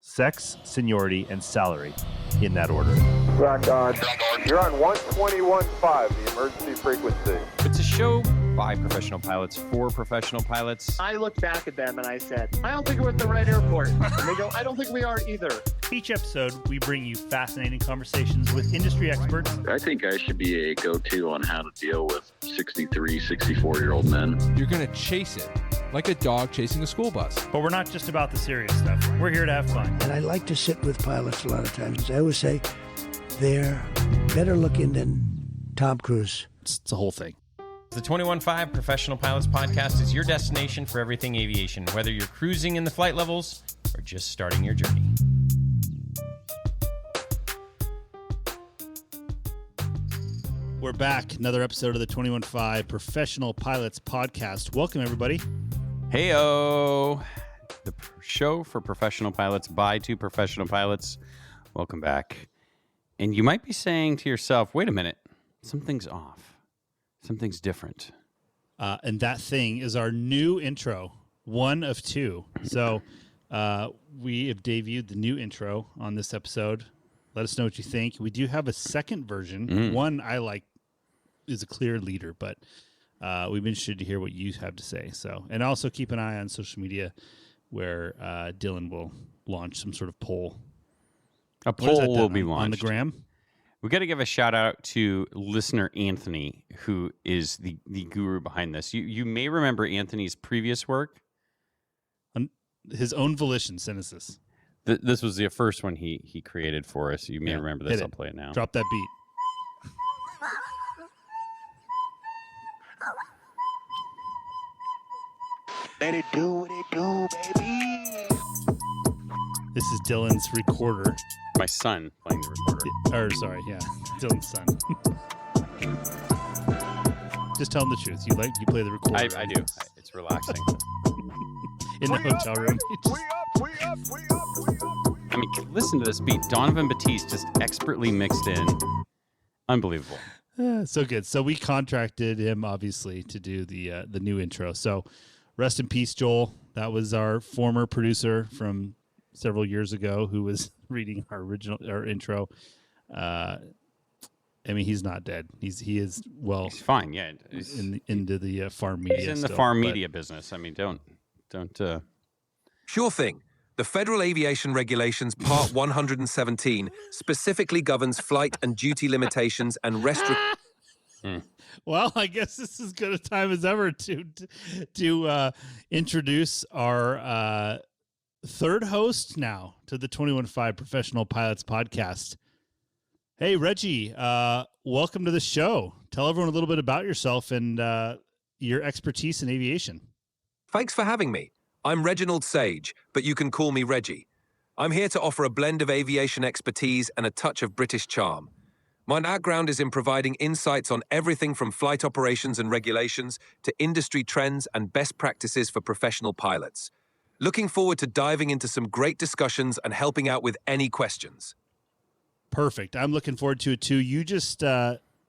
sex, seniority, and salary in that order. Rock on. You're on 121.5, the emergency frequency. It's a show by professional pilots for professional pilots. I looked back at them and I said, I don't think we're at the right airport. And they go, I don't think we are either. Each episode, we bring you fascinating conversations with industry experts. I think I should be a go-to on how to deal with 63, 64-year-old men. You're going to chase it like a dog chasing a school bus. But we're not just about the serious stuff. We're here to have fun. And I like to sit with pilots a lot of times. I always say they're better looking than Tom Cruise. It's a whole thing. The 21.5 Professional Pilots Podcast is your destination for everything aviation, whether you're cruising in the flight levels or just starting your journey. We're back. Another episode of the 21.5 Professional Pilots Podcast. Welcome, everybody. Heyo! The show for professional pilots by two professional pilots. Welcome back. And you might be saying to yourself, wait a minute, something's off. Something's different. And that thing is our new intro, one of two. So we have debuted the new intro on this episode. Let us know what you think. We do have a second version. One I like is a clear leader, but we've been interested to hear what you have to say. So, and also keep an eye on social media where Dylan will launch some sort of poll. A poll will be launched on the gram. We got to give a shout out to listener Anthony, who is the guru behind this. You may remember Anthony's previous work. On his own volition sent us this. This was the first one he created for us. You may remember this. I'll play it now. Drop that beat. Let it do what it do, baby. This is Dylan's recorder. My son playing the recorder. Dylan's son. Just tell him the truth. You play the recorder. I do. It's relaxing. In the hotel room. I mean, listen to this beat. Donovan Batiste just expertly mixed in. Unbelievable. So good. So we contracted him, obviously, to do the new intro. So rest in peace, Joel. That was our former producer from several years ago who was reading our intro. I mean, he's not dead. He is He's fine. Yeah, into the farm media. He's in the farm media business. I mean, don't. Sure thing. The Federal Aviation Regulations Part 117 specifically governs flight and duty limitations and restrictions. Well, I guess this is as good a time as ever to introduce our third host now to the 21.5 Professional Pilots Podcast. Hey, Reggie, welcome to the show. Tell everyone a little bit about yourself and your expertise in aviation. Thanks for having me. I'm Reginald Sage, but you can call me Reggie. I'm here to offer a blend of aviation expertise and a touch of British charm. My background is in providing insights on everything from flight operations and regulations to industry trends and best practices for professional pilots. Looking forward to diving into some great discussions and helping out with any questions. Perfect. I'm looking forward to it too. You just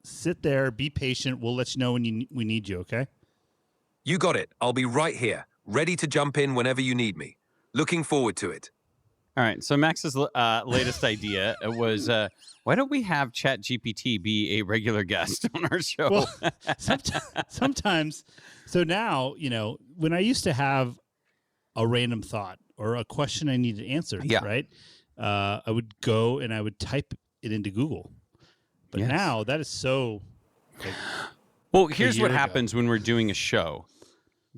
sit there, be patient. We'll let you know when we need you, okay? You got it. I'll be right here, ready to jump in whenever you need me. Looking forward to it. All right. So Max's latest idea was, why don't we have ChatGPT be a regular guest on our show? Well, sometimes. So now, when I used to have a random thought or a question I needed answered, right? I would go and I would type it into Google. But now that is so... well, here's what happens when we're doing a show.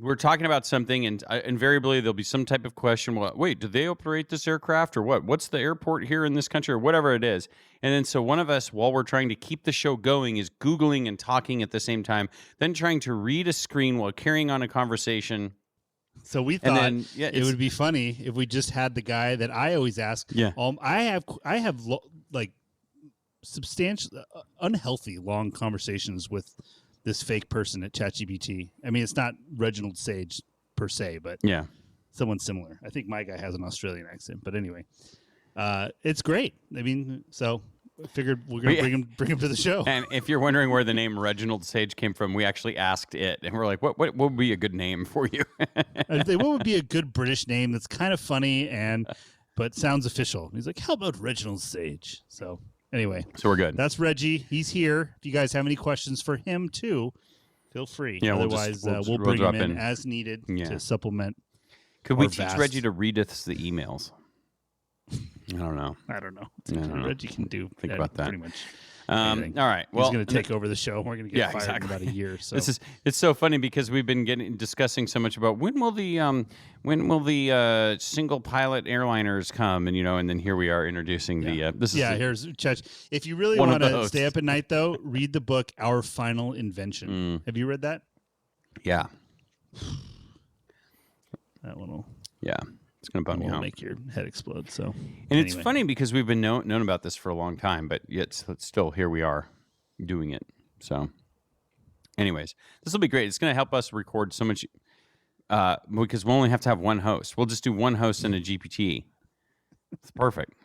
We're talking about something, and invariably there'll be some type of question. Well, wait, do they operate this aircraft or what? What's the airport here in this country or whatever it is? And then so one of us, while we're trying to keep the show going, is Googling and talking at the same time, then trying to read a screen while carrying on a conversation. So we thought it would be funny if we just had the guy that I always ask. Yeah. I have substantial, unhealthy, long conversations with this fake person at ChatGPT. I mean, it's not Reginald Sage per se, but someone similar. I think my guy has an Australian accent, but anyway, it's great. I mean, so I figured we're going to bring him to the show. And if you're wondering where the name Reginald Sage came from, we actually asked it, and we're like, what would be a good name for you? What would be a good British name that's kind of funny but sounds official. He's like, how about Reginald Sage? So anyway, So we're good. that's Reggie. He's here. If you guys have any questions for him too, feel free. Yeah, Otherwise, we'll bring him in as needed to supplement. Could we teach Reggie to read us the emails? I don't know. Reggie can do. Think about that. Pretty much. All right. Well, he's going to take over the show. We're going to get fired in about a year. So it's so funny because we've been discussing so much about when will the single pilot airliners come, and and then here we are introducing the. Here's Chach. If you really want to stay up at night, though, read the book Our Final Invention. Have you read that? Yeah. That one will. Yeah. It's going to bum you out. Make your head explode. So, It's funny because we've been known about this for a long time, but yet still here we are doing it. So, anyways, this will be great. It's going to help us record so much because we'll only have to have one host. We'll just do one host and a GPT. It's perfect,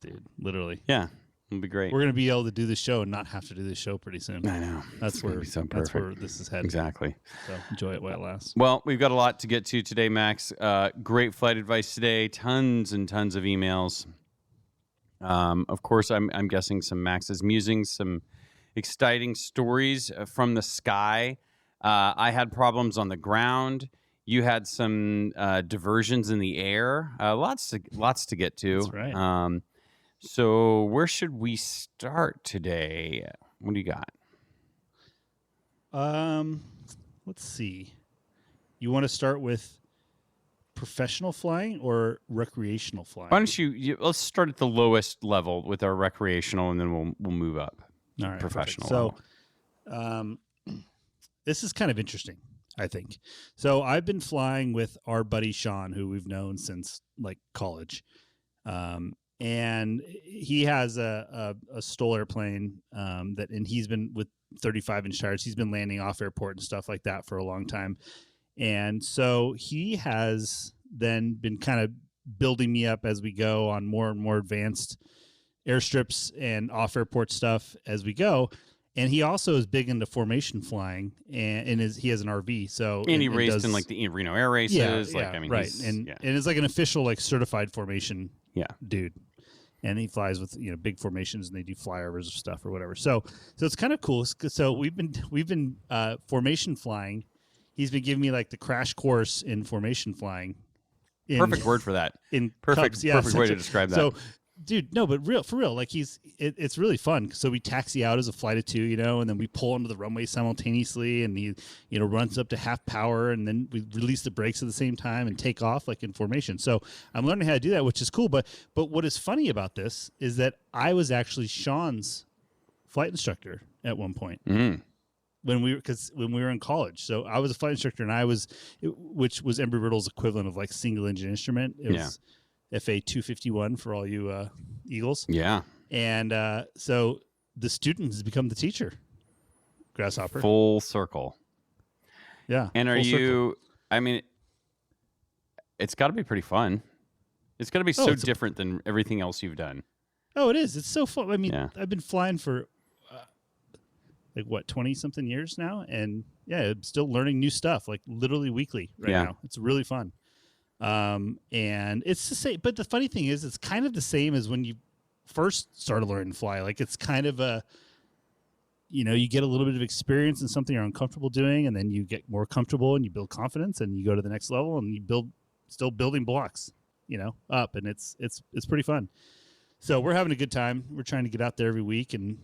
dude. Literally, yeah, it'll be great. We're going to be able to do the show and not have to do the show pretty soon. I know. That's where this is headed. Exactly. So enjoy it while it lasts. Well, we've got a lot to get to today, Max. Great flight advice today. Tons and tons of emails. Of course, I'm guessing some Max's musings, some exciting stories from the sky. I had problems on the ground. You had some diversions in the air. Lots to get to. That's right. So where should we start today? What do you got? Let's see. You want to start with professional flying or recreational flying? Why don't let's start at the lowest level with our recreational, and then we'll move up. All right, professional. Perfect. So, this is kind of interesting, I think. So I've been flying with our buddy Sean, who we've known since like college. And he has a STOL airplane and he's been with 35-inch tires. He's been landing off airport and stuff like that for a long time. And so he has then been kind of building me up as we go on more and more advanced airstrips and off airport stuff as we go. And he also is big into formation flying, and he has an RV. So he raced in like the Reno Air Races. Right. And it's like an official like certified formation dude. And he flies with big formations, and they do flyovers of stuff or whatever. So it's kind of cool. So we've been formation flying. He's been giving me like the crash course in formation flying. Perfect word for that. Perfect way to describe that. So, dude, no, but for real, like it's really fun. So we taxi out as a flight of two, and then we pull onto the runway simultaneously, and he, runs up to half power, and then we release the brakes at the same time and take off like in formation. So I'm learning how to do that, which is cool. But what is funny about this is that I was actually Sean's flight instructor at one point. When we were in college. So I was a flight instructor, and which was Embry-Riddle's equivalent of like single engine instrument. It was FA 251 for all you Eagles. Yeah. And so the student has become the teacher. Grasshopper. Full circle. Yeah. And it's got to be pretty fun. It's got to be so different than everything else you've done. Oh, it is. It's so fun. I mean, I've been flying for 20-something years now. And I'm still learning new stuff, like literally weekly now. It's really fun. And it's the same, but the funny thing is it's kind of the same as when you first started learning to fly. Like it's kind of you get a little bit of experience in something you're uncomfortable doing, and then you get more comfortable and you build confidence and you go to the next level and you still building blocks, up, and it's pretty fun. So we're having a good time. We're trying to get out there every week and,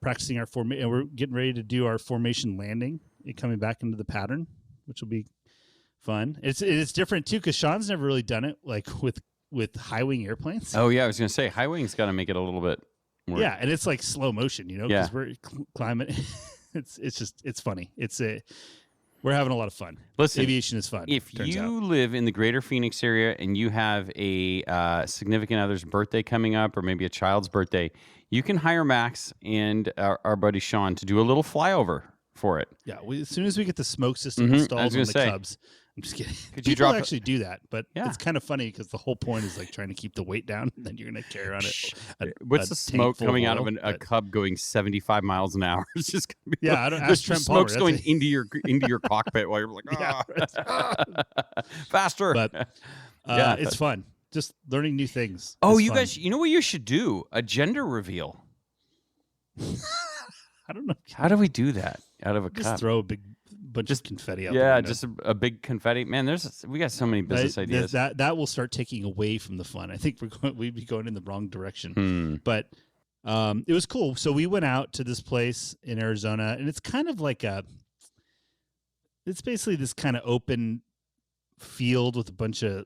practicing our formation, and we're getting ready to do our formation landing and coming back into the pattern, which will be fun. It's different too because Sean's never really done it like with high wing airplanes. Oh yeah, I was gonna say high wing's got to make it a little bit more. Yeah, and it's like slow motion, because we're climbing. it's funny. We're having a lot of fun. Listen, aviation is fun. If you live in the greater Phoenix area and you have a significant other's birthday coming up, or maybe a child's birthday, you can hire Max and our buddy Sean to do a little flyover for it. Yeah, as soon as we get the smoke system installed on the Cubs. I'm just kidding. People actually do that, but it's kind of funny because the whole point is like trying to keep the weight down, and then you're going to carry on it. What's the smoke coming out of a Cub going 75 miles an hour? It's just going to be I don't ask Trent smoke's Palmer. going into your cockpit while you're like, faster. Yeah, It's fun. Just learning new things. Oh, It's you fun. guys, you know what you should do? A gender reveal. I don't know. How do we do that out of a Just cup? throw a big bunch of confetti out the Yeah, window. just a big confetti. Man, we got so many business ideas. That will start taking away from the fun. I think we'd be going in the wrong direction. But it was cool. So we went out to this place in Arizona, and it's kind of like it's basically this kind of open field with a bunch of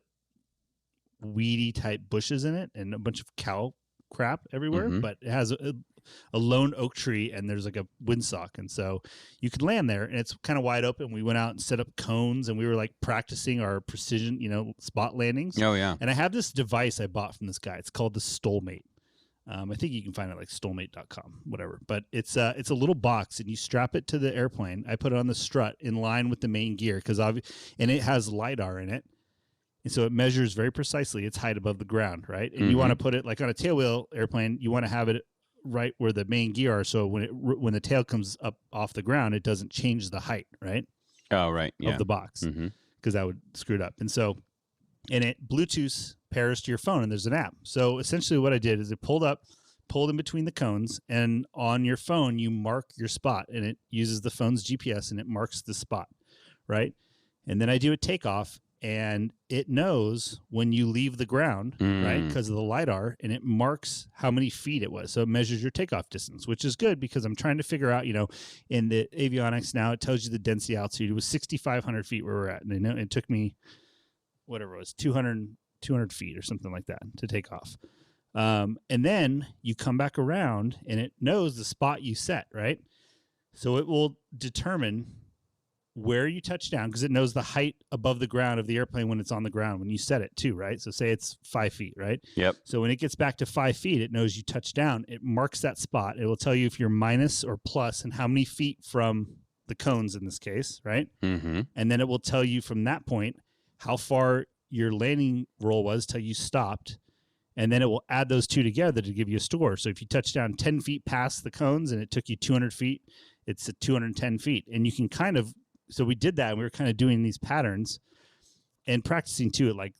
weedy type bushes in it and a bunch of cow crap everywhere. But it has a lone oak tree, and there's like a windsock, and so you could land there, and it's kind of wide open. We went out and set up cones, and we were like practicing our precision, spot landings. Oh yeah. And I have this device I bought from this guy. It's called the Stolmate. I think you can find it like stolmate.com, whatever. But it's a little box, and you strap it to the airplane. I put it on the strut in line with the main gear and it has LiDAR in it. And so it measures very precisely its height above the ground, right? And you want to put it like on a tailwheel airplane, you want to have it right where the main gear are, so when the tail comes up off the ground, it doesn't change the height, right? Oh, right. Yeah. Of the box, because that would screw it up. And so, and it Bluetooth pairs to your phone, and there's an app. So essentially what I did is it pulled in between the cones, and on your phone, you mark your spot, and it uses the phone's GPS, and it marks the spot, right? And then I do a takeoff, and it knows when you leave the ground, right, because of the LiDAR, and it marks how many feet it was. So it measures your takeoff distance, which is good because I'm trying to figure out, in the avionics now, it tells you the density altitude. It was 6,500 feet where we're at. And I know it took me, whatever it was, 200 feet or something like that to take off. And then you come back around, and it knows the spot you set, right? So it will determine where you touch down, because it knows the height above the ground of the airplane when it's on the ground, when you set it too, right? So say it's 5 feet, right? Yep. So when it gets back to 5 feet, it knows you touch down. It marks that spot. It will tell you if you're minus or plus and how many feet from the cones in this case, right? And then it will tell you from that point how far your landing roll was till you stopped. And then it will add those two together to give you a score. So if you touch down 10 feet past the cones and it took you 200 feet, it's at 210 feet. And you can so we did that, and we were kind of doing these patterns and practicing too, at like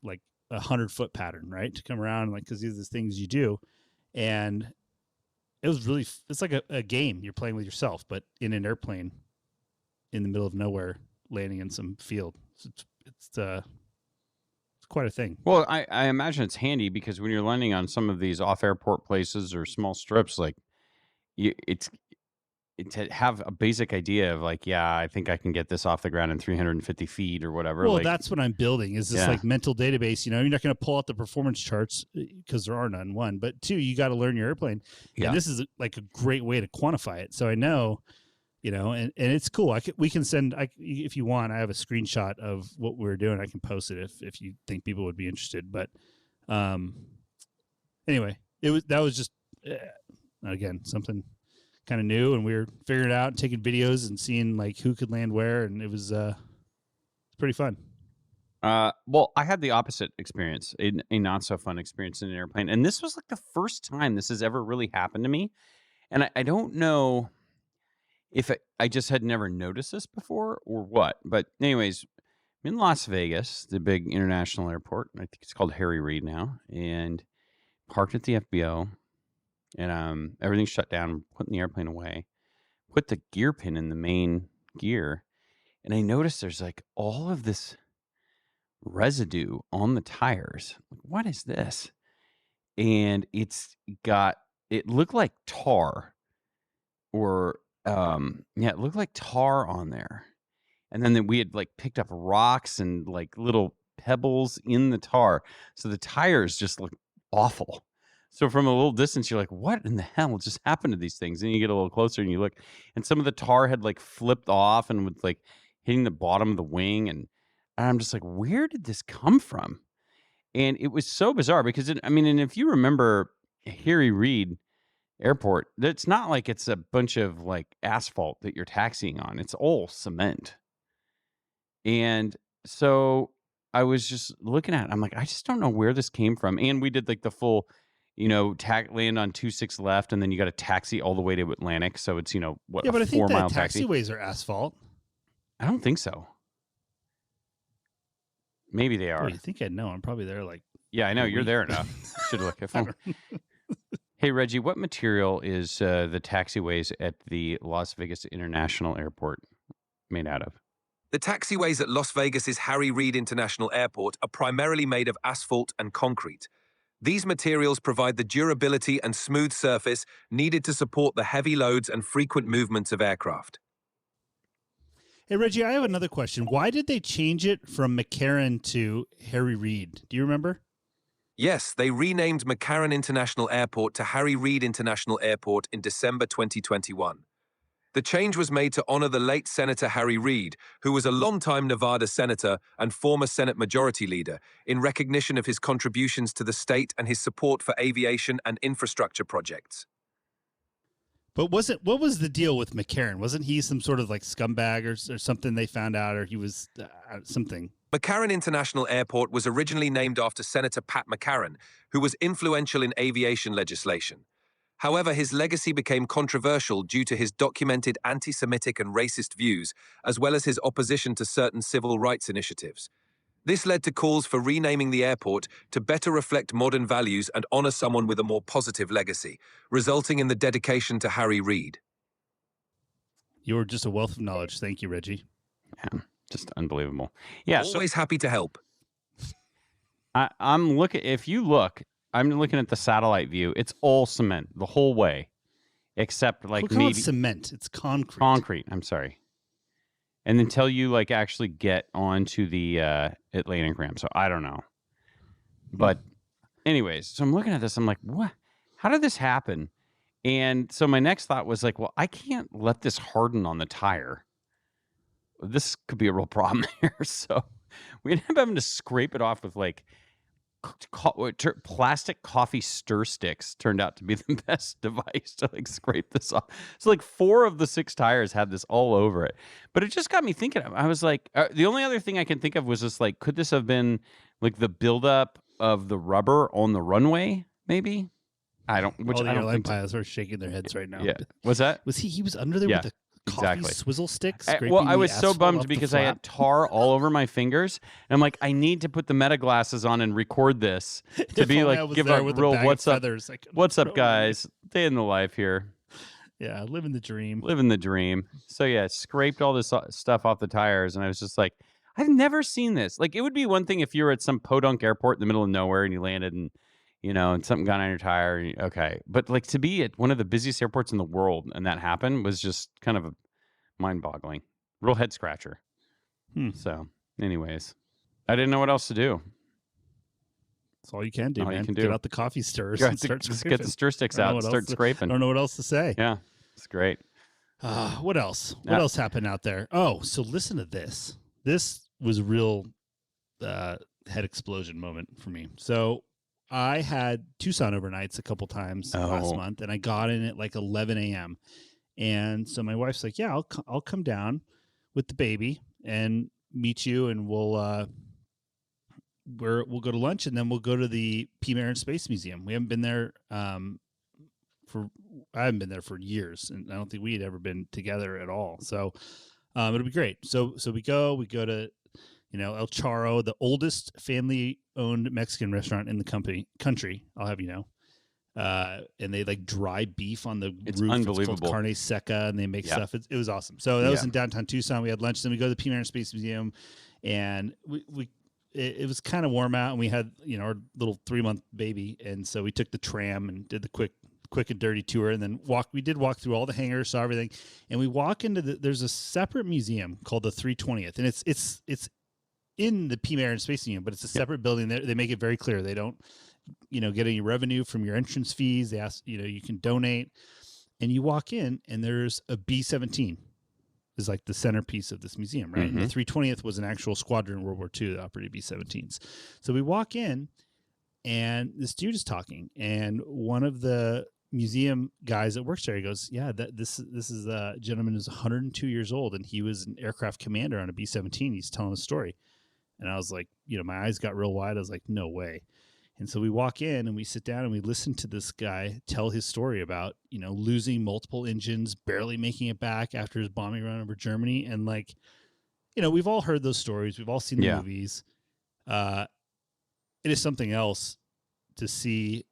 100-foot pattern, right? To come around, because these are the things you do. And it was it's like a game you're playing with yourself, but in an airplane in the middle of nowhere, landing in some field. So it's quite a thing. Well, I imagine it's handy because when you're landing on some of these off-airport places or small strips, to have a basic idea of I think I can get this off the ground in 350 feet or whatever. Well, that's what I'm building is this mental database. You're not going to pull out the performance charts because there are none, one. But two, you got to learn your airplane. Yeah. And this is like a great way to quantify it. So I know, and it's cool. We can send, if you want, I have a screenshot of what we're doing. I can post it if you think people would be interested. But anyway, that was just, again, something kind of new, and we were figuring it out and taking videos and seeing who could land where, and it was pretty fun. Well, I had the opposite experience, a not so fun experience in an airplane, and this was the first time this has ever really happened to me, and I don't know if I just had never noticed this before or what, but anyways, I'm in Las Vegas, the big international airport. I think it's called Harry Reid now, and parked at the FBO. And everything's shut down, putting the airplane away, put the gear pin in the main gear, and I noticed there's all of this residue on the tires. What is this? And it looked like tar, or it looked like tar on there. And then we had picked up rocks and little pebbles in the tar, so the tires just looked awful. So from a little distance, you're like, what in the hell just happened to these things? And you get a little closer and you look, and some of the tar had flipped off and was hitting the bottom of the wing. And I'm just like, where did this come from? And it was so bizarre because, and if you remember Harry Reid Airport, it's not like it's a bunch of asphalt that you're taxiing on. It's all cement. And so I was just looking at it. I'm like, I just don't know where this came from. And we did the full... land on 26 left, and then you got to taxi all the way to Atlantic. So it's, what, but I think 4-mile taxi? Taxiways are asphalt. I don't think so. Maybe they Oh, are. you think I'd know? I'm probably there like. Yeah, I know. a You're week. there enough. Should look at phone. Hey, Reggie, what material is the taxiways at the Las Vegas International Airport made out of? The taxiways at Las Vegas's Harry Reid International Airport are primarily made of asphalt and concrete. These materials provide the durability and smooth surface needed to support the heavy loads and frequent movements of aircraft. Hey, Reggie, I have another question. Why did they change it from McCarran to Harry Reid? Do you remember? Yes, they renamed McCarran International Airport to Harry Reid International Airport in December 2021. The change was made to honor the late Senator Harry Reid, who was a longtime Nevada senator and former Senate Majority Leader, in recognition of his contributions to the state and his support for aviation and infrastructure projects. But what was the deal with McCarran? Wasn't he some sort of like scumbag or something they found out, or he was something? McCarran International Airport was originally named after Senator Pat McCarran, who was influential in aviation legislation. However, his legacy became controversial due to his documented anti-Semitic and racist views, as well as his opposition to certain civil rights initiatives. This led to calls for renaming the airport to better reflect modern values and honor someone with a more positive legacy, resulting in the dedication to Harry Reid. You were just a wealth of knowledge. Thank you, Reggie. Yeah, just unbelievable. Yeah, Always happy to help. I'm looking. If you look, I'm looking at the satellite view. It's all cement the whole way, except like We'll call maybe it cement. It's concrete. concrete. I'm sorry. And until you like actually get onto the Atlantic ramp, so I don't know. But anyways, so I'm looking at this. I'm like, what? How did this happen? And so my next thought was like, well, I can't let this harden on the tire. This could be a real problem here. So we ended up having to scrape it off with like plastic coffee stir sticks. Turned out to be the best device to like scrape this off. So like 4 of the 6 tires had this all over it. But it just got me thinking. I was like, the only other thing I can think of was just like, could this have been like the buildup of the rubber on the runway? Maybe. I don't. Which All the I don't airline think. pilots are shaking their heads right now. Yeah. Was that? Was he? He was under there Yeah, with a coffee exactly. swizzle stick. Well, I was scraping the so asphalt bummed off the because I had flap? tar all over my fingers. And I'm like, I need to put the meta glasses on and record this to If be only like, I was give there a with a real bag of what's up, feathers, I could've what's up, thrown it. guys? Day in the life here, Yeah, living the dream. living the dream. So yeah, scraped all this stuff off the tires, and I was just like, I've never seen this. Like, it would be one thing if you were at some podunk airport in the middle of nowhere and you landed and and something got on your tire. And okay, but like to be at one of the busiest airports in the world and that happened was just kind of mind-boggling, real head scratcher. So, anyways, I didn't know what else to do. That's all you can do, All you man. can do. Get out the coffee stirrers You and have to start just scraping. get the stir sticks I don't know out and what start else to- scraping. I don't know what else to say. Yeah, it's great. What else? What else happened out there? Oh, so listen to this. This was a real head explosion moment for me. So I had Tucson overnights a couple times last month, and I got in at like 11 a.m. And so my wife's like, "Yeah, I'll come down with the baby and meet you, and we'll go to lunch, and then we'll go to the P. Marin Space Museum. We haven't been there I haven't been there for years, and I don't think we had ever been together at all. So it'll be great. So we go to El Charro, the oldest family-owned Mexican restaurant in the country. I'll have you know. And they like dry beef on the It's roof. unbelievable. It's called carne seca, and they make stuff. It was awesome. So that was in downtown Tucson. We had lunch. Then we go to the P. Marin Space Museum, and it was kind of warm out, and we had our little 3-month baby, and so we took the tram and did the quick and dirty tour, and then we did walk through all the hangars, saw everything, and we walk into there's a separate museum called the 320th, and it's in the P. Marin Space Museum, but it's a separate building. They make it very clear they don't get any revenue from your entrance fees. They ask you can donate, and you walk in, and there's a B-17 is like the centerpiece of this museum, right? Mm-hmm. And the 320th was an actual squadron in World War II that operated B-17s. So we walk in, and this dude is talking, and one of the museum guys that works there, he goes, "Yeah, this is a gentleman who's 102 years old, and he was an aircraft commander on a B-17. He's telling a story." And I was like, my eyes got real wide. I was like, no way. And so we walk in and we sit down and we listen to this guy tell his story about, losing multiple engines, barely making it back after his bombing run over Germany. And we've all heard those stories. We've all seen the movies. it is something else to see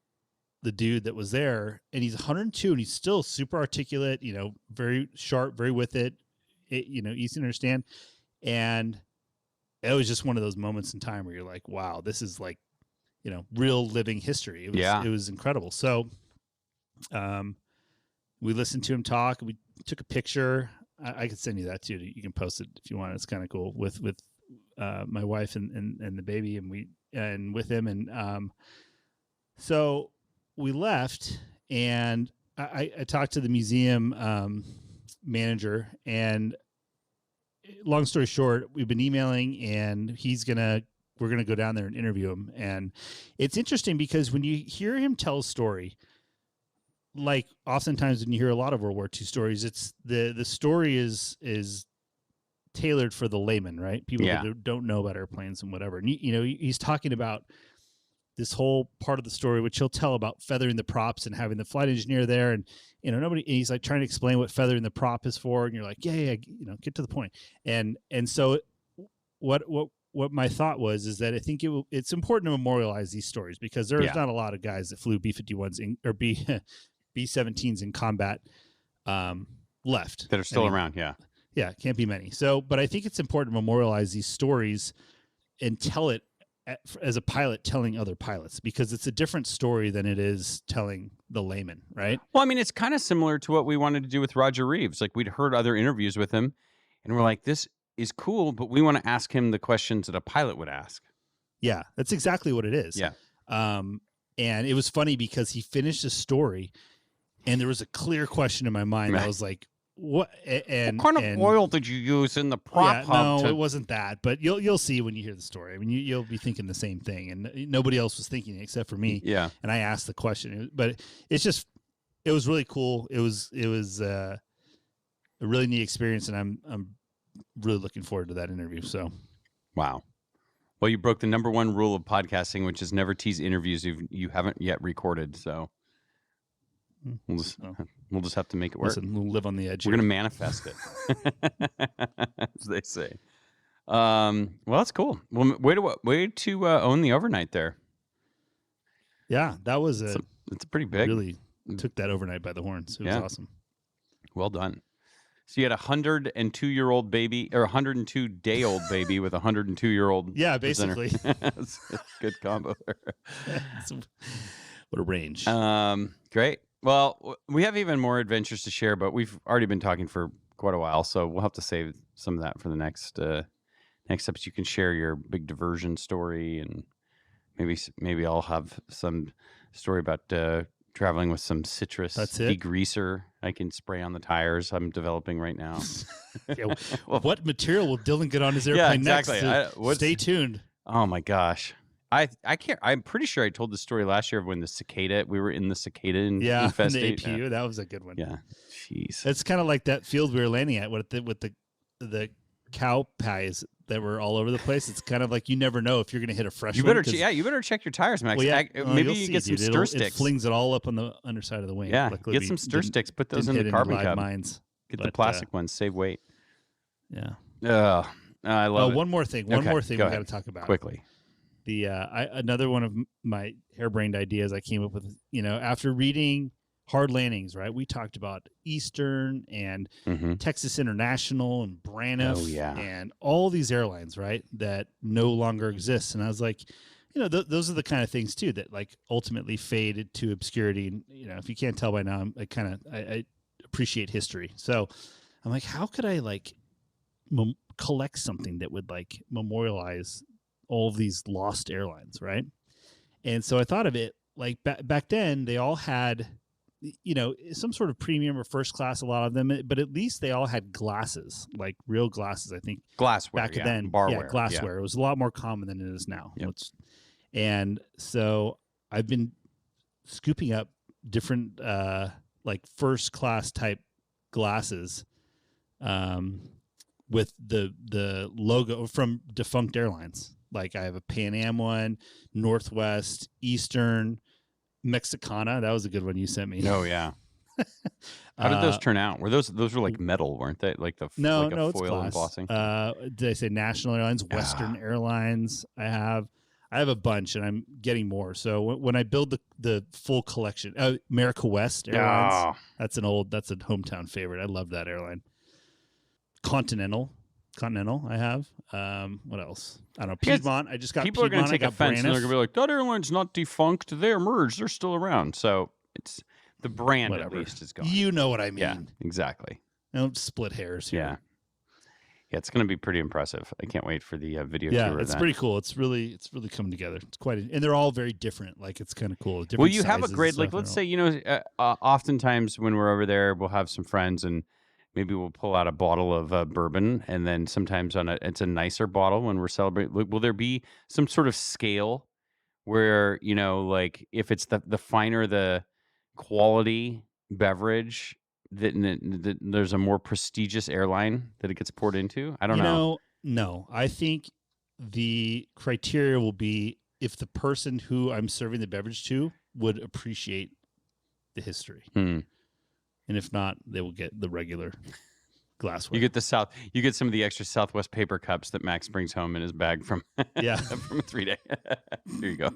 the dude that was there, and he's 102 and he's still super articulate, very sharp, very with it, easy to understand. And it was just one of those moments in time where you're like, wow, this is like, real living history. It was incredible. So, we listened to him talk. We took a picture. I could send you that too. You can post it if you want. It's kind of cool with my wife and the baby and with him. And, so we left, and I talked to the museum, manager, and long story short, we've been emailing, and we're going to go down there and interview him. And it's interesting because when you hear him tell a story, like oftentimes when you hear a lot of World War II stories, it's the story is tailored for the layman, right? People that don't know about airplanes and whatever. And he's talking about this whole part of the story, which he'll tell about feathering the props and having the flight engineer there. And, he's like trying to explain what feathering the prop is for. And you're like, yeah, get to the point. And so what my thought is that I think it's important to memorialize these stories, because there's not a lot of guys that flew B-51s or B-17s in combat left that are still around. Yeah, can't be many. So, but I think it's important to memorialize these stories and tell it as a pilot telling other pilots, because it's a different story than it is telling the layman, right? Well, I mean, it's kind of similar to what we wanted to do with Roger Reeves. Like, we'd heard other interviews with him, and we're like, this is cool, but we want to ask him the questions that a pilot would ask. Yeah, that's exactly what it is. Yeah. And it was funny because he finished his story, and there was a clear question in my mind. I was like, what? And what kind of oil did you use in the prop hub? No, it wasn't that. But you'll see when you hear the story. I mean, you'll be thinking the same thing, and nobody else was thinking it except for me. Yeah. And I asked the question, but it was really cool. It was a really neat experience, and I'm really looking forward to that interview. So, wow. Well, you broke the number one rule of podcasting, which is never tease interviews you haven't yet recorded. So we'll just have to make it work. Listen, we'll live on the edge. We're going to manifest it, as they say. Well, that's cool. Well, way to own the overnight there. Yeah, that was it's pretty big. Really took that overnight by the horns. It was awesome. Well done. So you had a 102-year-old baby, or 102-day-old baby with a 102-year-old. Yeah, basically. That's a good combo there. What a range. Great. Well, we have even more adventures to share, but we've already been talking for quite a while, so we'll have to save some of that for the next episode. You can share your big diversion story, and maybe I'll have some story about traveling with some citrus degreaser I can spray on the tires I'm developing right now. Yeah, what material will Dylan get on his airplane next? Stay tuned. Oh my gosh. I can't. I'm pretty sure I told the story last year of when we were in the cicada infestation. The APU. That was a good one. Yeah. Jeez. It's kind of like that field we were landing at with the cow pies that were all over the place. It's kind of like you never know if you're going to hit a fresh one. You better check your tires, Max. Well, maybe you get some stir sticks. It flings it all up on the underside of the wing. Yeah, Luckily, get some stir sticks. Put those in the carbon cup. Get the plastic ones. Save weight. Yeah. I love it. One more thing. One more thing we got to talk about quickly. Another one of my harebrained ideas I came up with, after reading Hard Landings, right? We talked about Eastern and Texas International and Braniff and all these airlines, right, that no longer exist. And I was like, those are the kind of things too that like ultimately faded to obscurity. And if you can't tell by now, I appreciate history. So I'm like, how could I like collect something that would like memorialize all of these lost airlines, right? And so I thought of it like back then they all had, some sort of premium or first class, a lot of them, but at least they all had glasses, like real glasses. I think glassware back then, barware, glassware. It was a lot more common than it is now. Yep. And so I've been scooping up different like first class type glasses with the logo from defunct airlines. Like I have a Pan Am one, Northwest, Eastern, Mexicana. That was a good one you sent me. Oh yeah. How did those turn out? Were those were like metal, weren't they? Like the no, like a no, it's foil glass. embossing. Did I say National Airlines, Western Airlines? I have a bunch, and I'm getting more. So when I build the full collection, America West Airlines, that's a hometown favorite. I love that airline. Continental, I have. What else? I don't know. Piedmont. I just got people Piedmont. Are going to take offense, and they're going to be like, "That airline's not defunct. They're merged. They're still around." So it's the brand Whatever. at least is gone. You know what I mean? Yeah, exactly. Don't split hairs here. Yeah, it's going to be pretty impressive. I can't wait for the video. Yeah, tour of it's that. pretty cool. It's really coming together. It's quite, and they're all very different. Like it's kind of cool. Well, you have a great let's say oftentimes when we're over there, we'll have some friends and maybe we'll pull out a bottle of bourbon, and then sometimes it's a nicer bottle when we're celebrating. Will there be some sort of scale where like if it's the finer the quality beverage, that there's a more prestigious airline that it gets poured into? I don't know. No, I think the criteria will be if the person who I'm serving the beverage to would appreciate the history. And if not, they will get the regular glassware. You get some of the extra Southwest paper cups that Max brings home in his bag from from a 3-day. Here you go.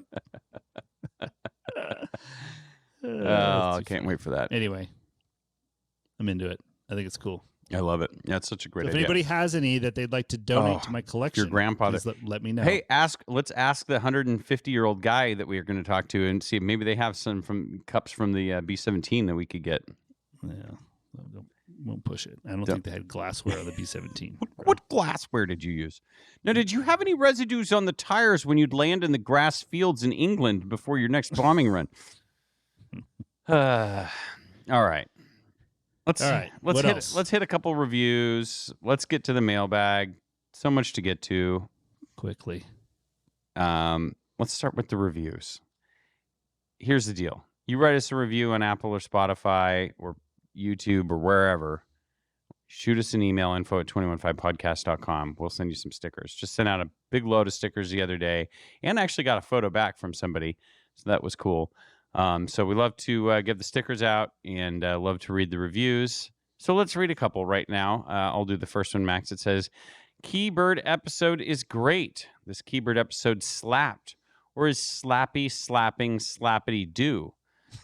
I can't wait for that. Anyway, I'm into it. I think it's cool. I love it. Yeah, it's such a great So if idea. anybody has any that they'd like to donate to my collection, your grandfather, let me know. Hey, let's ask the 150-year-old guy that we are going to talk to and see if maybe they have some cups from the B-17 that we could get. Yeah, won't push it. I don't think they had glassware on the B-17. What glassware did you use? Now, did you have any residues on the tires when you'd land in the grass fields in England before your next bombing run? All right. Let's hit a couple reviews. Let's get to the mailbag. So much to get to. Quickly. Let's start with the reviews. Here's the deal. You write us a review on Apple or Spotify or YouTube or wherever. Shoot us an email, info@215podcast.com. We'll send you some stickers. Just sent out a big load of stickers the other day and actually got a photo back from somebody. So that was cool. So we love to give the stickers out and love to read the reviews. So let's read a couple right now. I'll do the first one, Max. It says, Keybird episode is great. This Keybird episode slapped. Or is slappy, slapping, slappity do?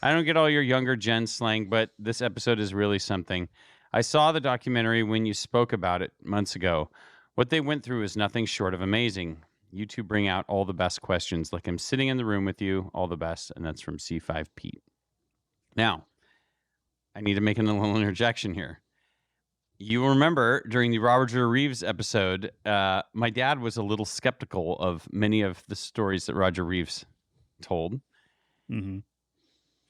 I don't get all your younger gen slang, but this episode is really something. I saw the documentary when you spoke about it months ago. What they went through is nothing short of amazing. You two bring out all the best questions, like I'm sitting in the room with you, all the best, and that's from C5 Pete. Now, I need to make a little interjection here. You remember during the Roger Reeves episode, my dad was a little skeptical of many of the stories that Roger Reeves told. Mm-hmm.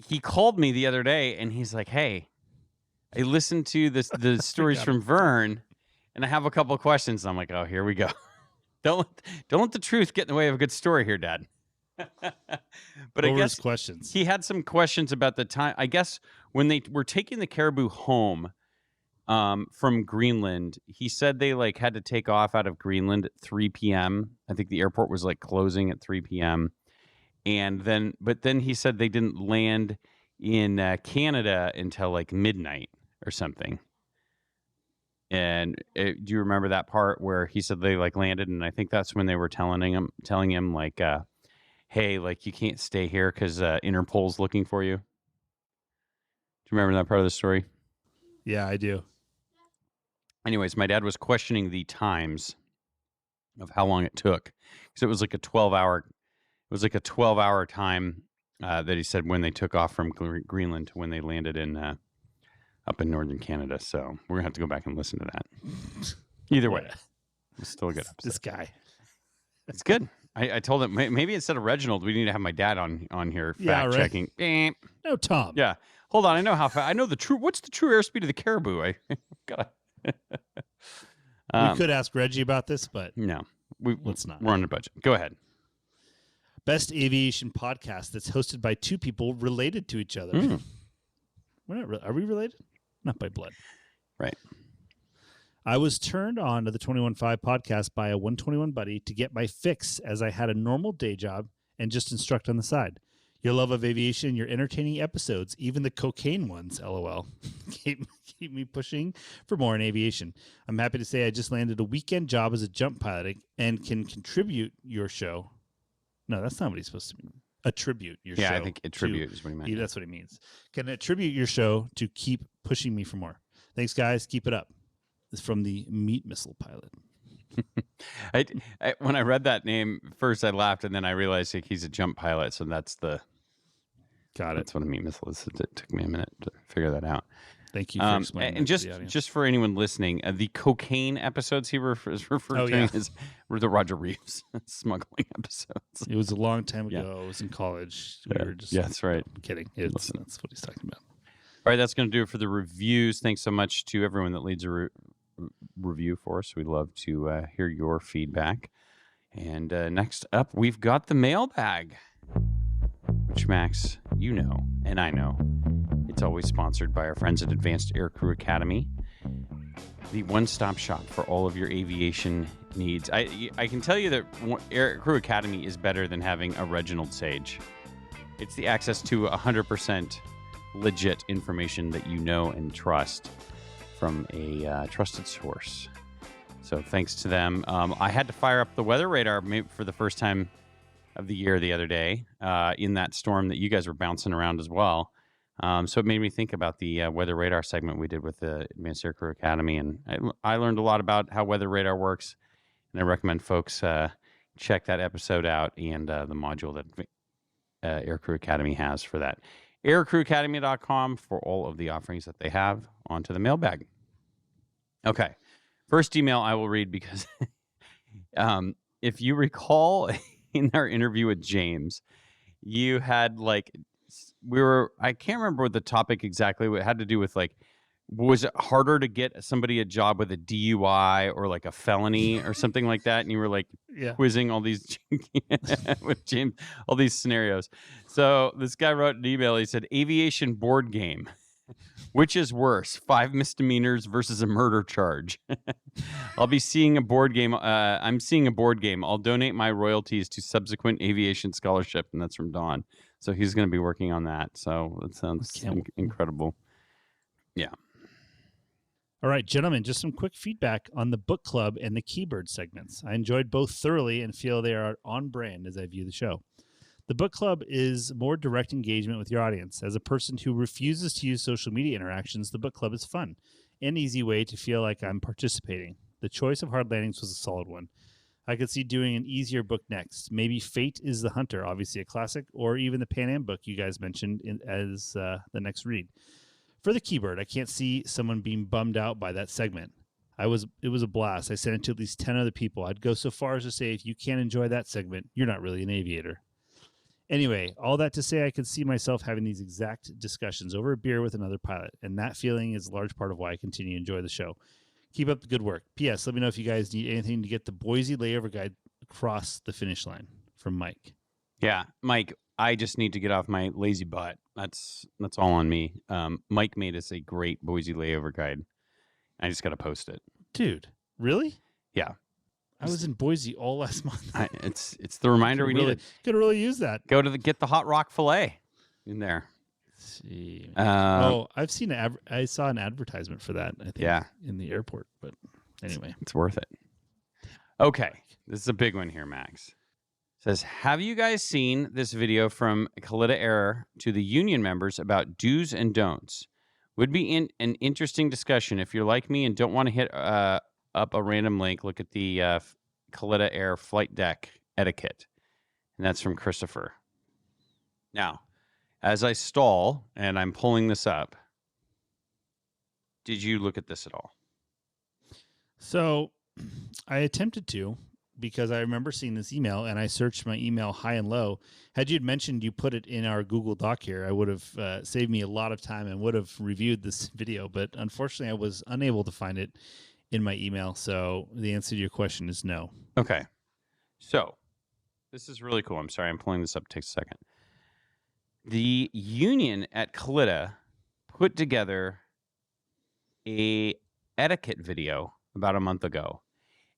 He called me the other day, and he's like, hey, I listened to the stories from Vern, and I have a couple of questions. And I'm like, oh, here we go. Don't let the truth get in the way of a good story here, Dad. But I guess questions. He had some questions about the time. I guess when they were taking the caribou home from Greenland, he said they had to take off out of Greenland at 3 p.m. I think the airport was closing at 3 p.m. But then he said they didn't land in Canada until midnight or something. And do you remember that part where he said they landed, and I think that's when they were telling him hey, you can't stay here because Interpol's looking for you. Do you remember that part of the story? Yeah, I do. Anyways, my dad was questioning the times of how long it took because it was a 12-hour. It was a 12-hour time that he said when they took off from Greenland to when they landed in up in northern Canada. So we're gonna have to go back and listen to that. Either way, it's still a good episode. This guy, it's good. I told him maybe instead of Reginald, we need to have my dad on here fact checking. No, Tom. Yeah, hold on. I know how fast. I know the true. What's the true airspeed of the caribou? I gotta. We could ask Reggie about this, but no, let's not. We're on a budget. Go ahead. Best aviation podcast that's hosted by two people related to each other. We're not. Are we related? Not by blood. Right. I was turned on to the 21.5 podcast by a 121 buddy to get my fix as I had a normal day job and just instruct on the side. Your love of aviation, your entertaining episodes, even the cocaine ones, LOL, keep me pushing for more in aviation. I'm happy to say I just landed a weekend job as a jump pilot and can contribute your show. No, that's not what he's supposed to mean. Attribute your show. Yeah, I think attribute is what he meant. Yeah, that's what he means. Can attribute your show to keep pushing me for more. Thanks, guys. Keep it up. It's from the meat missile pilot. When I read that name first, I laughed, and then I realized he's a jump pilot, so that's the. Got it. That's what a meat missile is. It took me a minute to figure that out. Thank you for explaining. And just for anyone listening, the cocaine episodes he referred to were the Roger Reeves smuggling episodes. It was a long time ago. I was in college. We were just that's right. I'm kidding. That's what he's talking about. All right, that's going to do it for the reviews. Thanks so much to everyone that leads a review for us. We'd love to hear your feedback. And next up, we've got the mailbag, which, Max, you know, and I know, it's always sponsored by our friends at Advanced Aircrew Academy, the one-stop shop for all of your aviation needs. I can tell you that Aircrew Academy is better than having a Reginald Sage. It's the access to 100% legit information that you know and trust from a trusted source. So thanks to them. I had to fire up the weather radar for the first time of the year the other day in that storm that you guys were bouncing around as well. So it made me think about the weather radar segment we did with the Advanced Aircrew Academy. And I learned a lot about how weather radar works. And I recommend folks check that episode out and the module that Aircrew Academy has for that. Aircrewacademy.com for all of the offerings that they have. Onto the mailbag. Okay. First email I will read because if you recall in our interview with James, you had I can't remember what the topic exactly, it had to do with was it harder to get somebody a job with a DUI or like a felony or something like that? And you were quizzing all these with James, all these scenarios. So this guy wrote an email. He said, aviation board game. Which is worse, 5 misdemeanors versus a murder charge? I'll be seeing a board game. I'm seeing a board game. I'll donate my royalties to subsequent aviation scholarship. And that's from Don. So he's going to be working on that. So that sounds incredible. Yeah. All right, gentlemen, just some quick feedback on the book club and the Keybird segments. I enjoyed both thoroughly and feel they are on brand as I view the show. The book club is more direct engagement with your audience. As a person who refuses to use social media interactions, the book club is fun, an easy way to feel like I'm participating. The choice of Hard Landings was a solid one. I could see doing an easier book next. Maybe Fate is the Hunter, obviously a classic, or even the Pan Am book you guys mentioned as the next read. For the Keybird, I can't see someone being bummed out by that segment. It was a blast. I sent it to at least 10 other people. I'd go so far as to say if you can't enjoy that segment, you're not really an aviator. Anyway, all that to say, I could see myself having these exact discussions over a beer with another pilot, and that feeling is a large part of why I continue to enjoy the show. Keep up the good work. P.S. Let me know if you guys need anything to get the Boise layover guide across the finish line. From Mike. Yeah, Mike, I just need to get off my lazy butt. That's all on me. Mike made us a great Boise layover guide. I just got to post it. Dude, really? Yeah. I was in Boise all last month. It's the reminder we needed. Could really use that. Go to get the hot rock fillet in there. Let's see. I've seen I saw an advertisement for that. I think in the airport. But anyway, it's worth it. Okay, this is a big one here. Max says, "Have you guys seen this video from Kalita Air to the union members about do's and don'ts? Would be an interesting discussion. If you're like me and don't want to hit up a random link, look at the Kalita Air flight deck etiquette." And that's from Christopher. Now, as I stall and I'm pulling this up, did you look at this at all? So I attempted to, because I remember seeing this email and I searched my email high and low. Had you mentioned you put it in our Google Doc here, I would have saved me a lot of time and would have reviewed this video. But unfortunately, I was unable to find it in my email. So the answer to your question is no. Okay. So this is really cool. I'm sorry, I'm pulling this up. It takes a second. The union at Kalita put together a etiquette video about a month ago.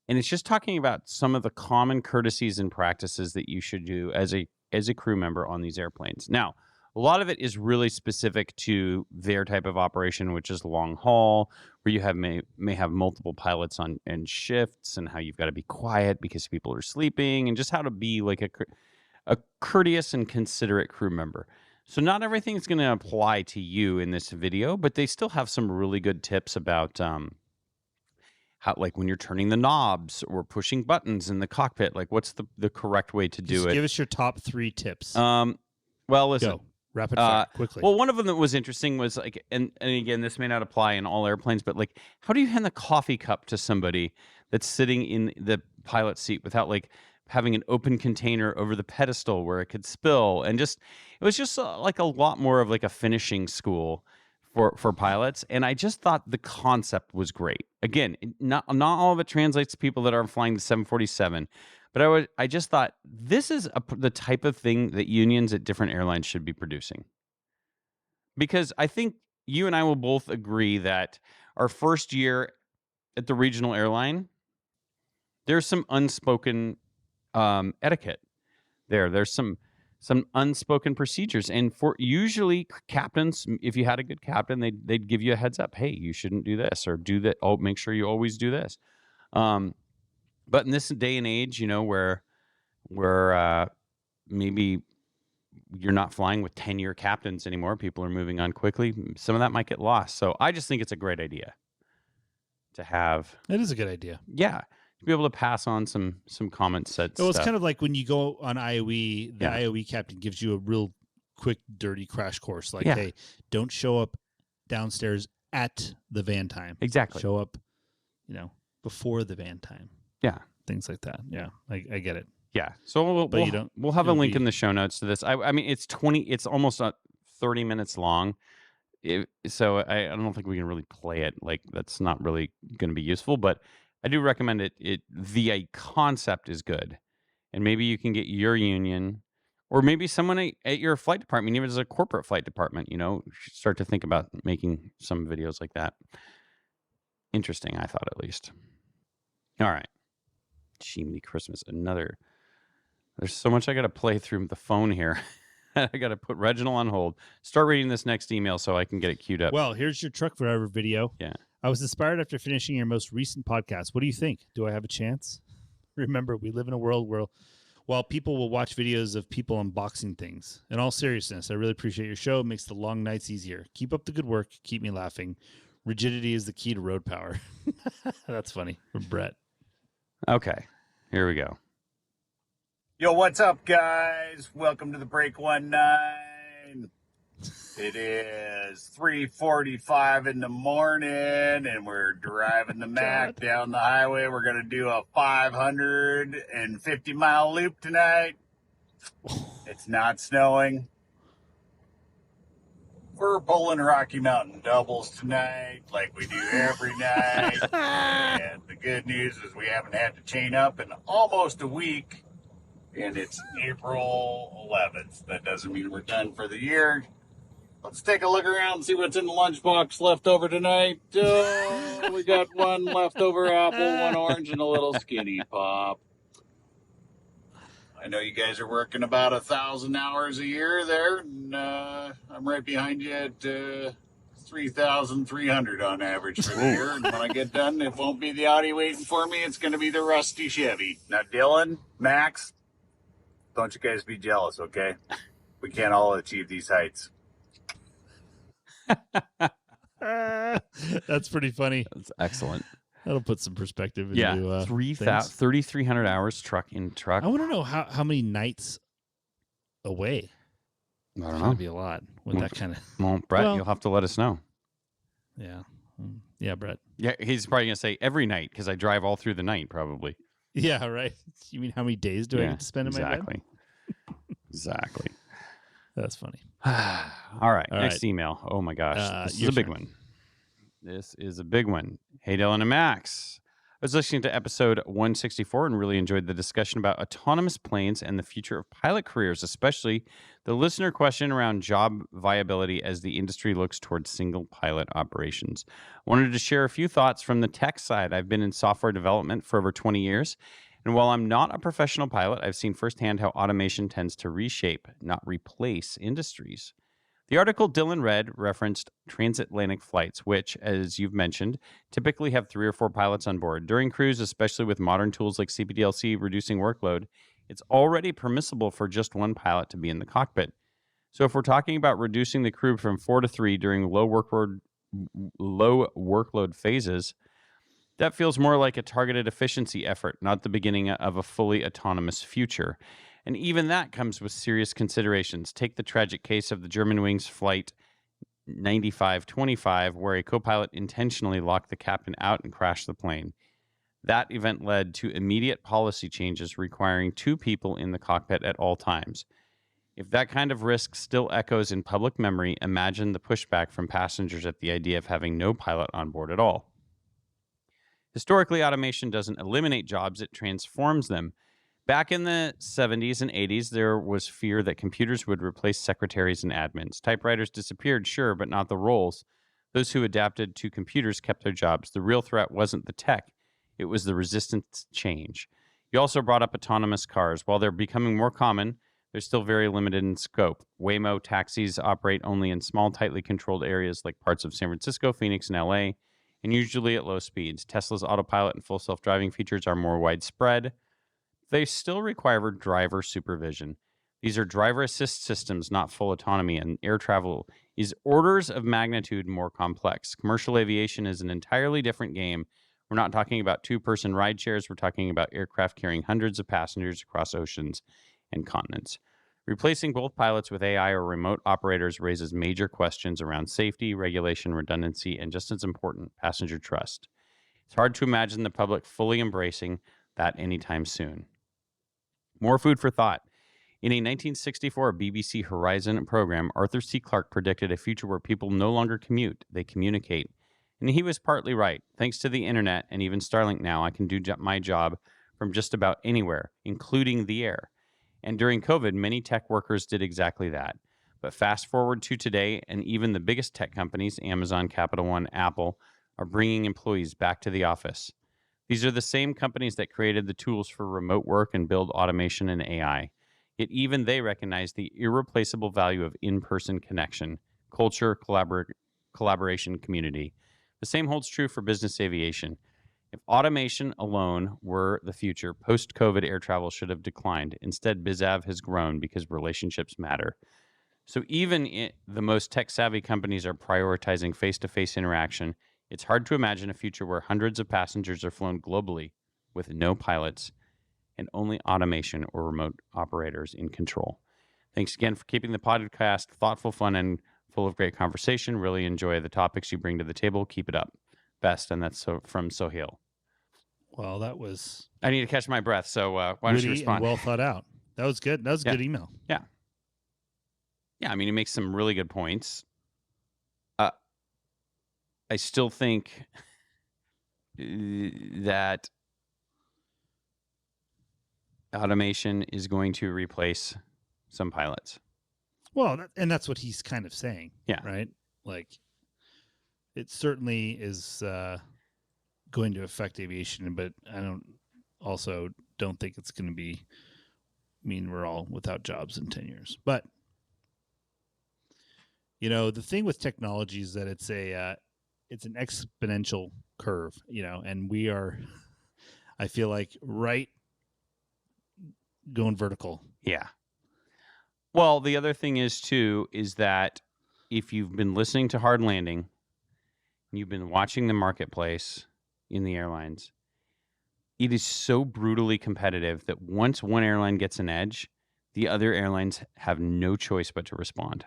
And it's just talking about some of the common courtesies and practices that you should do as a as a crew member on these airplanes. Now, a lot of it is really specific to their type of operation, which is long haul, where you may have multiple pilots on and shifts, and how you've got to be quiet because people are sleeping, and just how to be like a courteous and considerate crew member. So not everything is going to apply to you in this video, but they still have some really good tips about how, like when you're turning the knobs or pushing buttons in the cockpit, like what's the correct way to do it. Give us your top 3 tips. Well, listen. Go. Rapid fire, quickly. Well, one of them that was interesting was like, and again, this may not apply in all airplanes, but like, how do you hand the coffee cup to somebody that's sitting in the pilot seat without like having an open container over the pedestal where it could spill? And just, it was just like a lot more of like a finishing school for pilots. And I just thought the concept was great. Again, not all of it translates to people that are flying the 747. But I just thought this is the type of thing that unions at different airlines should be producing. Because I think you and I will both agree that our first year at the regional airline, there's some unspoken etiquette there. There's some unspoken procedures. And for usually captains, if you had a good captain, they'd give you a heads up. Hey, you shouldn't do this or do that. Oh, make sure you always do this. But in this day and age, you know, where maybe you're not flying with 10-year captains anymore, people are moving on quickly, some of that might get lost. So I just think it's a great idea to have. It is a good idea. Yeah. To be able to pass on some common set Well, stuff. it's kind of like when you go on IOE, the IOE captain gives you a real quick, dirty crash course. Like, hey, don't show up downstairs at the van time. Exactly. Show up, before the van time. Yeah. Things like that. Yeah. I get it. Yeah. So we'll have a link in the show notes to this. I mean, it's almost 30 minutes long. So I don't think we can really play it. Like, that's not really going to be useful, but I do recommend it. The concept is good. And maybe you can get your union or maybe someone at your flight department, even as a corporate flight department, start to think about making some videos like that. Interesting, I thought, at least. All right. Jiminy Christmas. There's so much I got to play through the phone here. I got to put Reginald on hold. Start reading this next email so I can get it queued up. Well, here's your truck driver video. Yeah. I was inspired after finishing your most recent podcast. What do you think? Do I have a chance? Remember, we live in a world where while people will watch videos of people unboxing things. In all seriousness, I really appreciate your show. It makes the long nights easier. Keep up the good work. Keep me laughing. Rigidity is the key to road power. That's funny. From Brett. Okay, here we go. Yo, what's up, guys? Welcome to the Break 19. It is 3:45 in the morning, and we're driving the Mac down the highway. We're going to do a 550-mile loop tonight. It's not snowing. We're pulling Rocky Mountain doubles tonight, like we do every night. And the good news is we haven't had to chain up in almost a week, and it's April 11th. That doesn't mean we're done for the year. Let's take a look around and see what's in the lunchbox left over tonight. We got one leftover apple, one orange, and a little skinny pop. I know you guys are working about 1,000 hours a year there, and I'm right behind you at 3,300 on average for the year. And when I get done, it won't be the Audi waiting for me. It's going to be the rusty Chevy. Now, Dylan, Max, don't you guys be jealous, okay? We can't all achieve these heights. That's pretty funny. That's excellent. That'll put some perspective into 3,300 hours truck in truck. I want to know how many nights away. I don't know. That'd be a lot with that kind of. Well, Brett, you'll have to let us know. Yeah. Yeah, Brett. Yeah, he's probably going to say every night because I drive all through the night, probably. Yeah, right. You mean how many days do I get to spend in my bed? Exactly. That's funny. All right. Next email. Oh, my gosh. This is a big one. This is a big one. Hey, Dylan and Max. I was listening to episode 164 and really enjoyed the discussion about autonomous planes and the future of pilot careers, especially the listener question around job viability as the industry looks towards single pilot operations. I wanted to share a few thoughts from the tech side. I've been in software development for over 20 years, And while I'm not a professional pilot, I've seen firsthand how automation tends to reshape, not replace, industries. The article Dylan read referenced transatlantic flights, which, as you've mentioned, typically have 3 or 4 pilots on board. During cruise, especially with modern tools like CPDLC reducing workload, it's already permissible for just one pilot to be in the cockpit. So if we're talking about reducing the crew from 4 to 3 during low workload phases, that feels more like a targeted efficiency effort, not the beginning of a fully autonomous future. And even that comes with serious considerations. Take the tragic case of the Germanwings flight 9525, where a co-pilot intentionally locked the captain out and crashed the plane. That event led to immediate policy changes requiring 2 people in the cockpit at all times. If that kind of risk still echoes in public memory, imagine the pushback from passengers at the idea of having no pilot on board at all. Historically, automation doesn't eliminate jobs, it transforms them. Back in the 70s and 80s, there was fear that computers would replace secretaries and admins. Typewriters disappeared, sure, but not the roles. Those who adapted to computers kept their jobs. The real threat wasn't the tech, it was the resistance to change. You also brought up autonomous cars. While they're becoming more common, they're still very limited in scope. Waymo taxis operate only in small, tightly controlled areas like parts of San Francisco, Phoenix, and LA, and usually at low speeds. Tesla's autopilot and full self-driving features are more widespread. They still require driver supervision. These are driver assist systems, not full autonomy, and air travel is orders of magnitude more complex. Commercial aviation is an entirely different game. We're not talking about 2-person ride shares. We're talking about aircraft carrying hundreds of passengers across oceans and continents. Replacing both pilots with AI or remote operators raises major questions around safety, regulation, redundancy, and just as important, passenger trust. It's hard to imagine the public fully embracing that anytime soon. More food for thought. In a 1964 BBC Horizon program, Arthur C. Clarke predicted a future where people no longer commute, they communicate. And he was partly right. Thanks to the internet and even Starlink now, I can do my job from just about anywhere, including the air. And during COVID, many tech workers did exactly that. But fast forward to today, and even the biggest tech companies, Amazon, Capital One, Apple, are bringing employees back to the office. These are the same companies that created the tools for remote work and build automation and AI. Yet even they recognize the irreplaceable value of in-person connection, culture, collaboration, community. The same holds true for business aviation. If automation alone were the future, post-COVID air travel should have declined. Instead, BizAv has grown because relationships matter. So even the most tech-savvy companies are prioritizing face-to-face interaction. It's hard to imagine a future where hundreds of passengers are flown globally with no pilots and only automation or remote operators in control. Thanks again for keeping the podcast thoughtful, fun, and full of great conversation. Really enjoy the topics you bring to the table. Keep it up. Best, and that's from Sohail. Well, that was... I need to catch my breath, so why don't you respond? Well thought out. That was good. That was a good email. Yeah. Yeah, I mean, he makes some really good points. I still think that automation is going to replace some pilots. Well, and that's what he's kind of saying. Yeah. Right? Like, it certainly is going to affect aviation, but I don't think it's going to mean we're all without jobs in 10 years. But, you know, the thing with technology is that it's an exponential curve, you know, and we are, I feel like, right going vertical. Yeah. Well, the other thing is that if you've been listening to Hard Landing, you've been watching the marketplace in the airlines, it is so brutally competitive that once one airline gets an edge, the other airlines have no choice but to respond.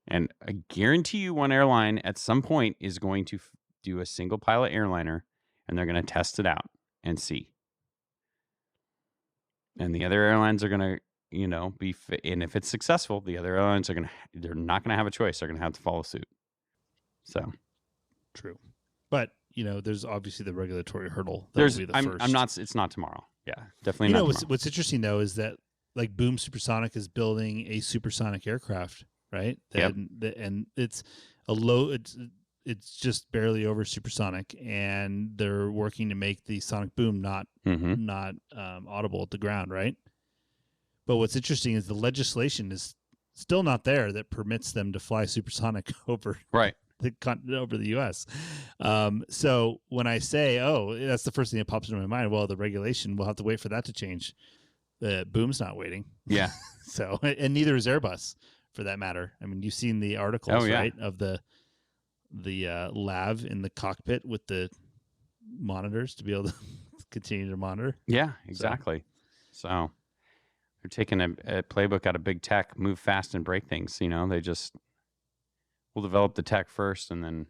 And I guarantee you one airline at some point is going to do a single pilot airliner, and they're going to test it out and see. And the other airlines are going to, you know, and if it's successful, the other airlines they're not going to have a choice. They're going to have to follow suit. So true. But, you know, there's obviously the regulatory hurdle. That'll be the first. It's not tomorrow. Yeah, definitely not tomorrow. What's interesting, though, is that, like, Boom Supersonic is building a supersonic aircraft, right? Yep. And it's it's just barely over supersonic, and they're working to make the sonic boom not audible at the ground, right? But what's interesting is the legislation is still not there that permits them to fly supersonic over over the U.S. So when I say, "Oh, that's the first thing that pops into my mind," well, the regulation, we'll have to wait for that to change. The boom's not waiting. Yeah. So, and neither is Airbus, for that matter. I mean, you've seen the articles, right, of the lav in the cockpit with the monitors to be able to continue to monitor. Yeah, exactly. So they're taking a playbook out of big tech, move fast and break things. They just will develop the tech first and then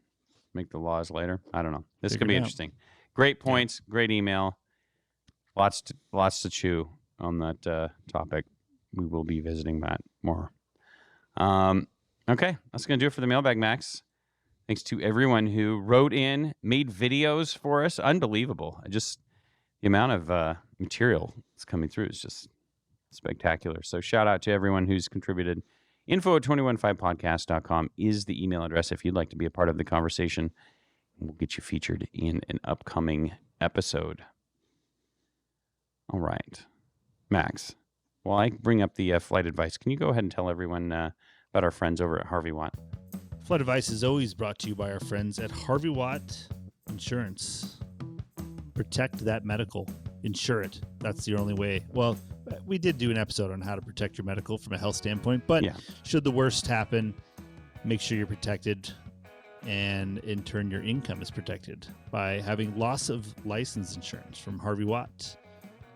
make the laws later. I don't know. This could be interesting. Great points. Great email. Lots to chew on that topic. We will be visiting that more. Okay, that's going to do it for the mailbag, Max. Thanks to everyone who wrote in, made videos for us. Unbelievable. Just the amount of material that's coming through is just spectacular. So shout out to everyone who's contributed. info@215podcast.com is the email address if you'd like to be a part of the conversation. We'll get you featured in an upcoming episode. All right. Max, while I bring up the flight advice, can you go ahead and tell everyone about our friends over at Harvey Watt? Flight advice is always brought to you by our friends at Harvey Watt Insurance. Protect that medical. Insure it. That's the only way. Well, we did do an episode on how to protect your medical from a health standpoint, but should the worst happen, make sure you're protected, and in turn your income is protected by having loss of license insurance from Harvey Watt.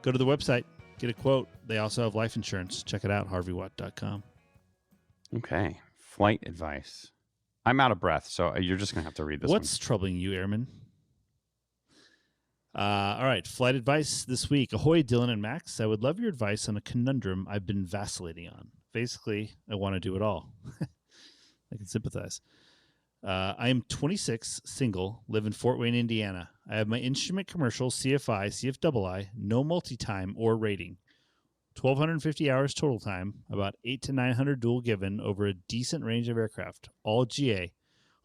Go to the website, get a quote. They also have life insurance. Check it out, harveywatt.com. Okay. Flight advice. I'm out of breath, so you're just going to have to read this What's troubling you, Airman? All right. Flight advice this week. Ahoy, Dylan and Max. I would love your advice on a conundrum I've been vacillating on. Basically, I want to do it all. I can sympathize. I am 26, single, live in Fort Wayne, Indiana. I have my instrument commercial, CFI, CFII, no multi-time or rating. 1,250 hours total time, about 800 to 900 dual given over a decent range of aircraft. All GA,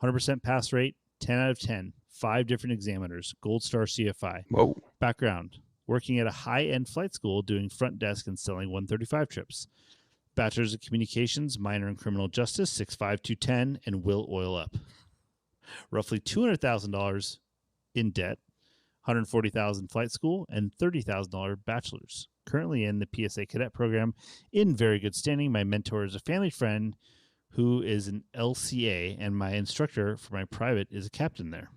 100% pass rate, 10 out of 10, 5 different examiners, Gold Star CFI. Whoa. Background, working at a high-end flight school doing front desk and selling 135 trips. Bachelor's of Communications, minor in Criminal Justice, 6'5", 210, and will oil up. Roughly $200,000 in debt, $140,000 flight school, and $30,000 bachelor's. Currently in the PSA cadet program, in very good standing. My mentor is a family friend who is an LCA, and my instructor for my private is a captain there.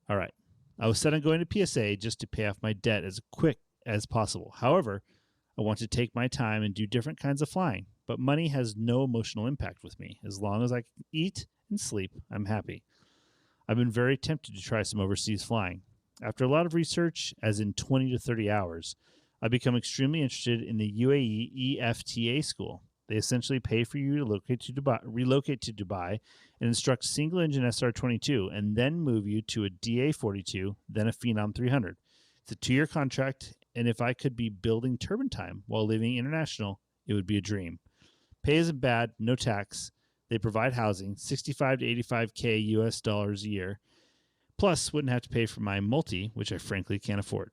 All right. I was set on going to PSA just to pay off my debt as quick as possible. However, I want to take my time and do different kinds of flying, but money has no emotional impact with me. As long as I can eat and sleep, I'm happy. I've been very tempted to try some overseas flying. After a lot of research, as in 20 to 30 hours, I've become extremely interested in the UAE EFTA school. They essentially pay for you to relocate to Dubai and instruct single-engine SR-22 and then move you to a DA-42, then a Phenom 300. It's a 2-year contract, and if I could be building turbine time while living international, it would be a dream. Pay isn't bad, no tax. They provide housing, $65 to $85K US dollars a year. Plus, wouldn't have to pay for my multi, which I frankly can't afford.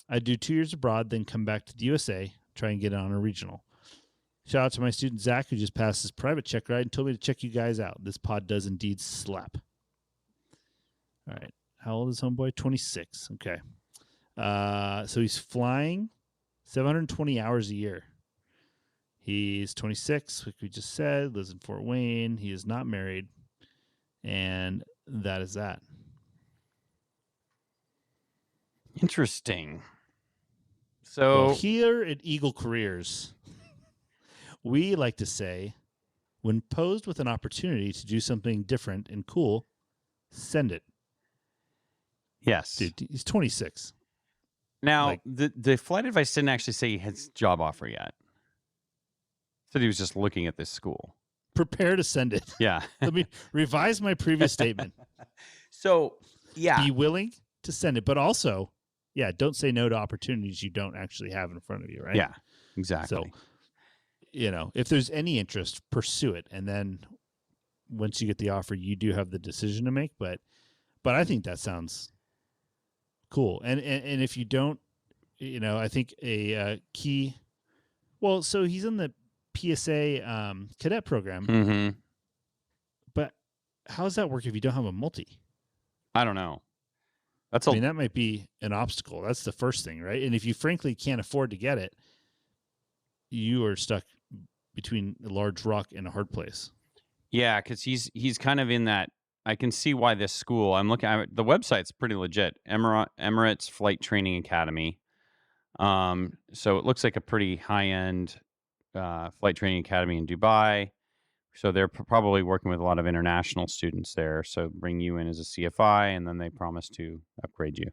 I'd do 2 years abroad, then come back to the USA, try and get on a regional. Shout out to my student Zach, who just passed his private check ride and told me to check you guys out. This pod does indeed slap. All right. How old is homeboy? 26. Okay. So he's flying 720 hours a year. He's 26, like we just said, lives in Fort Wayne. He is not married. And that is that. Interesting. So well, here at Eagle Careers, we like to say, when posed with an opportunity to do something different and cool, send it. Yes. Dude, he's 26. Now, the flight advice didn't actually say he had his job offer yet. Said he was just looking at this school. Prepare to send it. Yeah. Let me revise my previous statement. So, yeah. Be willing to send it, but also, yeah, don't say no to opportunities you don't actually have in front of you, right? Yeah, exactly. So, if there's any interest, pursue it, and then once you get the offer, you do have the decision to make. But I think that sounds cool. And if you don't, I think a key. Well, so he's in the PSA cadet program. Mm-hmm. But how does that work if you don't have a multi? I don't know. That might be an obstacle. That's the first thing, right? And if you frankly can't afford to get it, you are stuck between a large rock and a hard place. Yeah, because he's kind of in that. I can see why this school. I'm looking at the website's pretty legit. Emirates Flight Training Academy. So it looks like a pretty high end flight training academy in Dubai. So they're probably working with a lot of international students there. So bring you in as a CFI, and then they promise to upgrade you.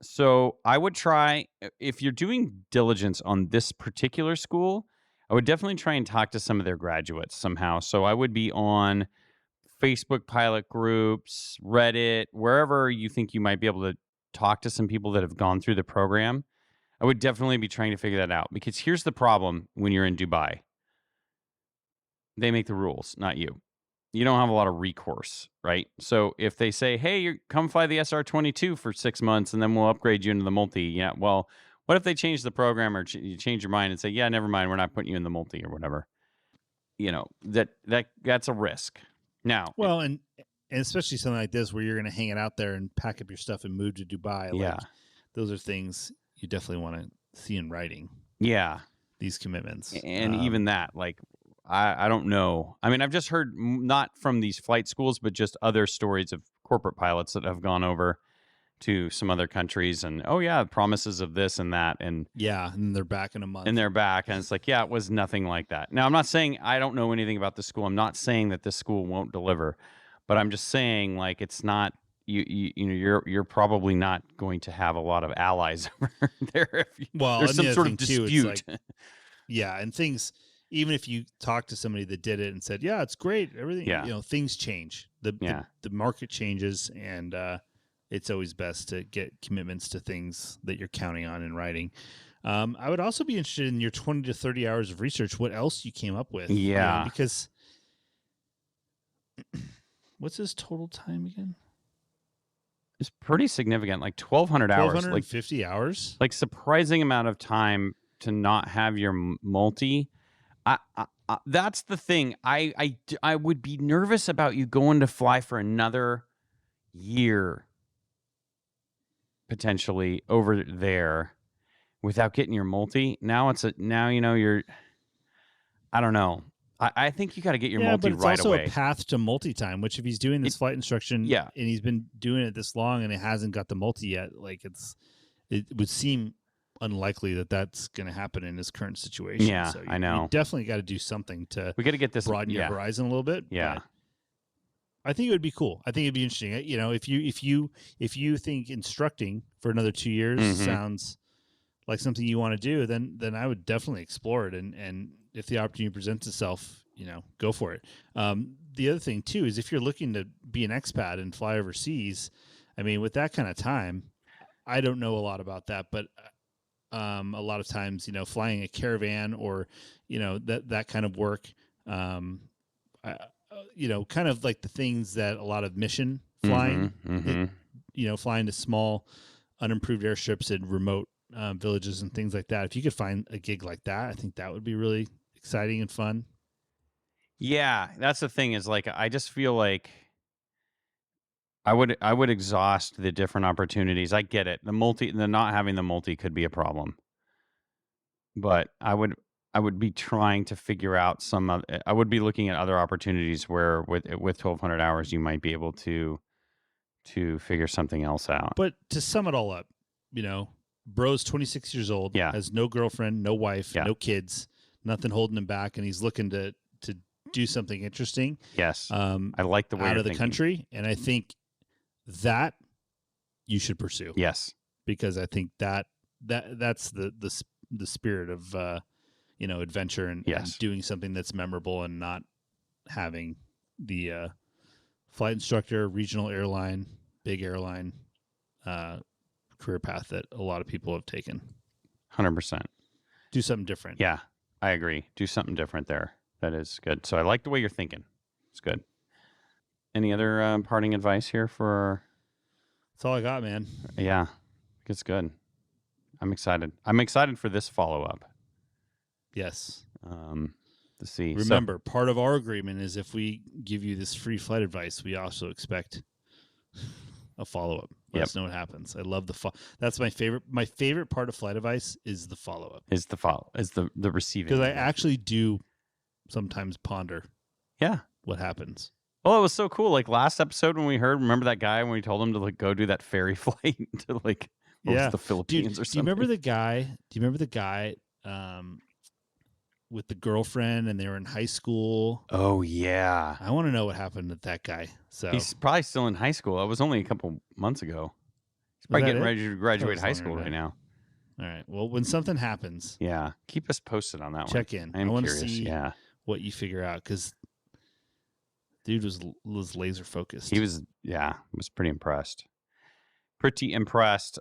So I would try, if you're doing diligence on this particular school, I would definitely try and talk to some of their graduates somehow. So I would be on Facebook pilot groups, Reddit, wherever you think you might be able to talk to some people that have gone through the program. I would definitely be trying to figure that out, because here's the problem when you're in Dubai. They make the rules, not you. You don't have a lot of recourse, right? So if they say, hey, come fly the SR-22 for 6 months and then we'll upgrade you into the multi. Yeah, well, what if they change the program or you change your mind and say, yeah, never mind, we're not putting you in the multi or whatever? That's a risk. Now, well, and especially something like this where you're going to hang it out there and pack up your stuff and move to Dubai. Yeah. Those are things you definitely want to see in writing. Yeah. These commitments. And even that, I don't know. I mean, I've just heard, not from these flight schools, but just other stories of corporate pilots that have gone over to some other countries and, oh yeah, promises of this and that. And yeah, and they're back in a month. And they're back. And it's like, yeah, it was nothing like that. Now, I'm not saying I don't know anything about the school. I'm not saying that this school won't deliver, but I'm just saying, it's not, you're probably not going to have a lot of allies over there if there's some sort of dispute. Yeah, and things, even if you talk to somebody that did it and said, yeah, it's great, everything, things change. The market changes, and it's always best to get commitments to things that you're counting on in writing. I would also be interested in your 20 to 30 hours of research, what else you came up with. Yeah. Because what's his total time again? It's pretty significant, 1,200 hours. 1,250 hours? Surprising amount of time to not have your multi. That's the thing. I would be nervous about you going to fly for another year, potentially, over there without getting your multi. Now you're, I don't know. I think you got to get your multi right away. But it's also a path to multi-time, which if he's doing this flight instruction and he's been doing it this long and it hasn't got the multi yet, it would seem unlikely that that's going to happen in his current situation. Yeah, so I know. You definitely got to do something to we got to get this broaden your horizon a little bit. Yeah. But I think it would be cool. I think it'd be interesting. If you think instructing for another 2 years sounds like something you want to do, then I would definitely explore it. And if the opportunity presents itself, go for it. The other thing too is if you're looking to be an expat and fly overseas, I mean, with that kind of time, I don't know a lot about that, but a lot of times, flying a caravan or, that kind of work, kind of like the things that a lot of mission flying, flying to small, unimproved airstrips in remote villages and things like that. If you could find a gig like that, I think that would be really exciting and fun. Yeah, that's the thing is I just feel like I would exhaust the different opportunities. I get it. The not having the multi could be a problem. But I would be trying to figure out I would be looking at other opportunities where with 1,200 hours you might be able to figure something else out. But to sum it all up, bro's 26 years old, has no girlfriend, no wife, no kids, nothing holding him back, and he's looking to do something interesting. Yes. I like the way out you're of the thinking. country, and I think that you should pursue. Yes. Because I think that's the spirit of adventure and doing something that's memorable and not having the flight instructor, regional airline, big airline career path that a lot of people have taken. 100%. Do something different. Yeah, I agree. Do something different there. That is good. So I like the way you're thinking. It's good. Any other parting advice here for? That's all I got, man. Yeah, it's good. I'm excited. I'm excited for this follow-up. Yes. To see. Remember, part of our agreement is if we give you this free flight advice, we also expect a follow-up. Let us know what happens. I love that's my favorite. My favorite part of flight advice is the follow-up. Is the receiving. Because I actually do sometimes ponder. Yeah. What happens. Well, it was so cool. Like last episode when we remember that guy when we told him to like go do that ferry flight to like the Philippines or something. Do you remember the guy? With the girlfriend, and they were in high school. Oh yeah, I want to know what happened to that guy. So he's probably still in high school. It was only a couple months ago. He's probably getting ready to graduate high school right now. All right. Well, when something happens, keep us posted on that one. Check in. I want to see what you figure out because dude was laser focused. He was pretty impressed.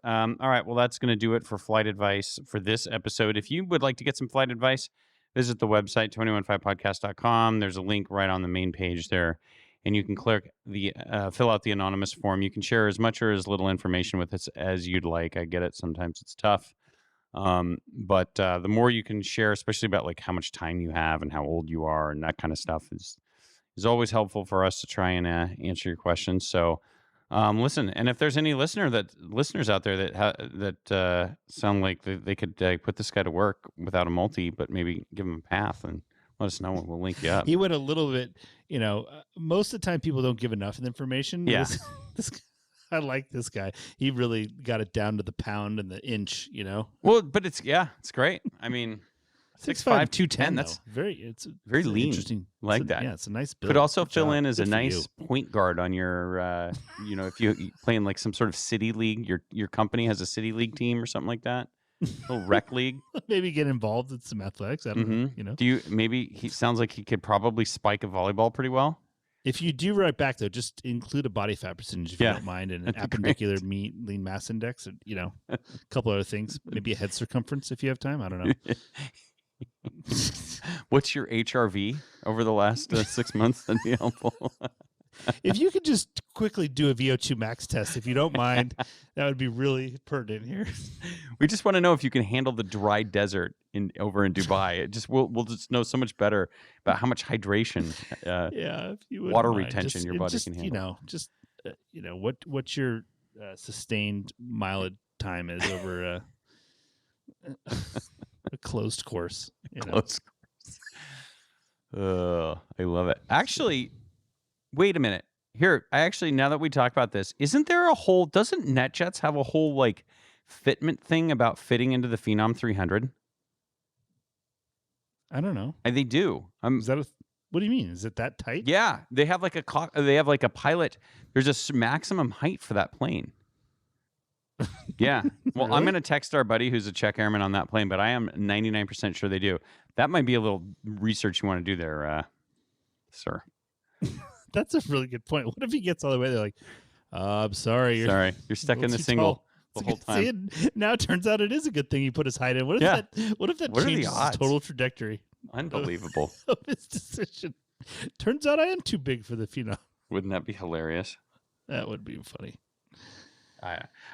All right. Well, that's going to do it for flight advice for this episode. If you would like to get some flight advice, visit the website, 215podcast.com. There's a link right on the main page there, and you can click fill out the anonymous form. You can share as much or as little information with us as you'd like. I get it. Sometimes it's tough. But the more you can share, especially about like how much time you have and how old you are and that kind of stuff is always helpful for us to try and answer your questions. So listen, and if there's any listeners out there that sound like they could put this guy to work without a multi, but maybe give him a path and let us know and we'll link you up. He went a little bit, most of the time people don't give enough information. Yeah. I like this guy. He really got it down to the pound and the inch, Well, but it's great. I mean, 6'5", 210. That's very lean. Interesting. Like that. Yeah, it's a nice build. Could also Good fill job. in as Good a for nice you. point guard on your, if you play in like some sort of city league, your company has a city league team or something like that. A little rec league. Maybe get involved with some athletics. I don't know. He sounds like he could probably spike a volleyball pretty well. If you do right back though, just include a body fat percentage if you don't mind, and an appendicular lean mass index, and a couple other things. Maybe a head circumference if you have time. I don't know. What's your HRV over the last 6 months? That'd be helpful. If you could just quickly do a VO2 max test, if you don't mind, that would be really pertinent here. We just want to know if you can handle the dry desert over in Dubai. We'll just know so much better about how much hydration, if you water mind. retention your body can handle. What your sustained mileage time is over a closed course. Closed course. I love it. Actually, wait a minute. Here, now that we talk about this, doesn't NetJets have a whole like fitment thing about fitting into the Phenom 300? I don't know. They do. What do you mean? Is it that tight? Yeah, they have like a pilot. There's a maximum height for that plane. Yeah. Well, Really? I'm going to text our buddy who's a check airman on that plane, but I am 99% sure they do. That might be a little research you want to do there, sir. That's a really good point. What if he gets all the way there like, I'm sorry. You're stuck in the single the whole time. Now it turns out it is a good thing he put his height in. What if that changes his total trajectory? Unbelievable. Of his decision. Turns out I am too big for the Phenom. Wouldn't that be hilarious? That would be funny.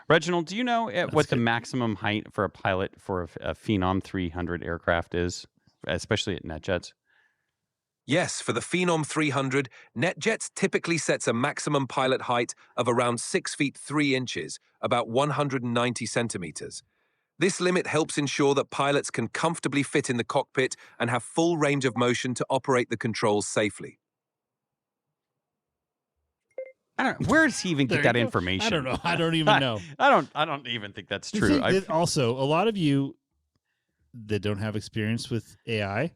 Reginald, do you know what the maximum height for a pilot for a Phenom 300 aircraft is, especially at NetJets? Yes, for the Phenom 300, NetJets typically sets a maximum pilot height of around 6 feet 3 inches, about 190 centimeters. This limit helps ensure that pilots can comfortably fit in the cockpit and have full range of motion to operate the controls safely. I don't know. Where does he even get that information? I don't know. I don't even know. I don't even think that's true. Also, a lot of you that don't have experience with AI,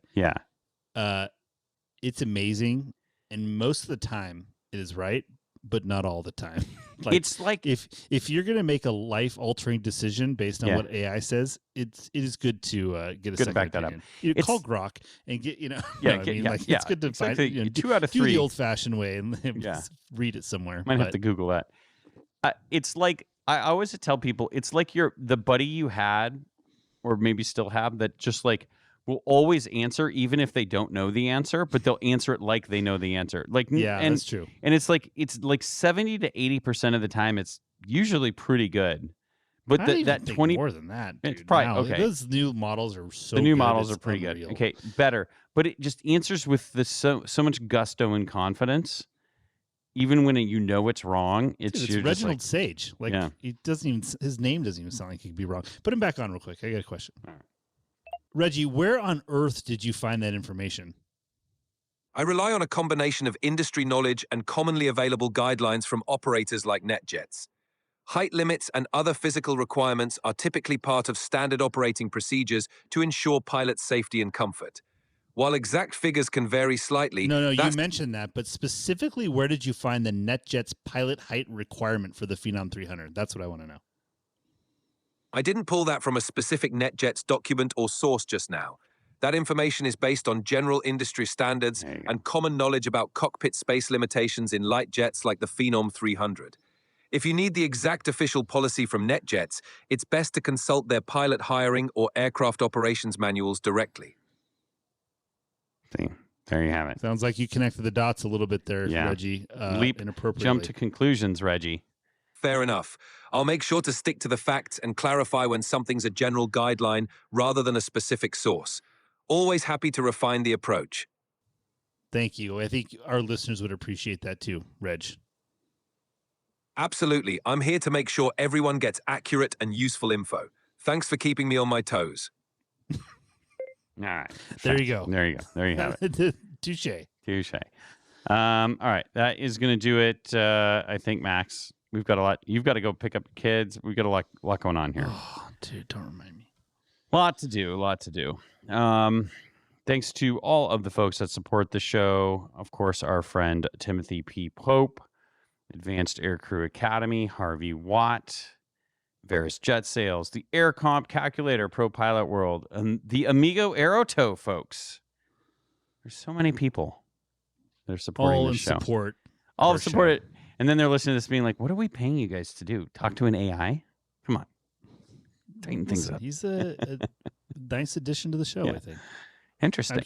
it's amazing, and most of the time it is right, but not all the time. It's like if you're going to make a life-altering decision based on what AI says, it is good to get a second back that opinion. up. Call Grok and get it's good to It's find like 2 out of 3 do the old-fashioned way and read it somewhere. Might have to Google that. It's like I always tell people, it's like the buddy you had, or maybe still have, that just like will always answer even if they don't know the answer, but they'll answer it like they know the answer. That's true. And it's like 70 to 80% of the time it's usually pretty good. But that 20 more than that, dude. It's probably okay. Those new models are so the new good, models it's are pretty unreal. good. Okay, better. But it just answers with so much gusto and confidence. Even when you know it's wrong, it's Reginald Sage. He doesn't even, his name doesn't even sound like he could be wrong. Put him back on real quick. I got a question. All right. Reggie, where on earth did you find that information? I rely on a combination of industry knowledge and commonly available guidelines from operators like NetJets. Height limits and other physical requirements are typically part of standard operating procedures to ensure pilot safety and comfort. While exact figures can vary slightly... No, you mentioned that, but specifically, where did you find the NetJets pilot height requirement for the Phenom 300? That's what I want to know. I didn't pull that from a specific NetJets document or source just now. That information is based on general industry standards and common knowledge about cockpit space limitations in light jets like the Phenom 300. If you need the exact official policy from NetJets, it's best to consult their pilot hiring or aircraft operations manuals directly. See, there you have it. Sounds like you connected the dots a little bit there, Reggie. Inappropriately. Jump to conclusions, Reggie. Fair enough. I'll make sure to stick to the facts and clarify when something's a general guideline rather than a specific source. Always happy to refine the approach. Thank you. I think our listeners would appreciate that too, Reg. Absolutely. I'm here to make sure everyone gets accurate and useful info. Thanks for keeping me on my toes. All right. There you go. There you have it. Touche. All right. That is going to do it. I think, Max, we've got a lot. You've got to go pick up kids. We've got a lot going on here. Oh, dude, don't remind me. Lot to do. Thanks to all of the folks that support the show. Of course, our friend Timothy P. Pope, Advanced Aircrew Academy, Harvey Watt, Veris Jet Sales, the AirComp Calculator, Pro Pilot World, and the Amigo Aerotow folks. There's so many people that are supporting the show. All support it. And then they're listening to this being like, what are we paying you guys to do? Talk to an AI? Come on. Tighten things up. He's a nice addition to the show, I think. Interesting.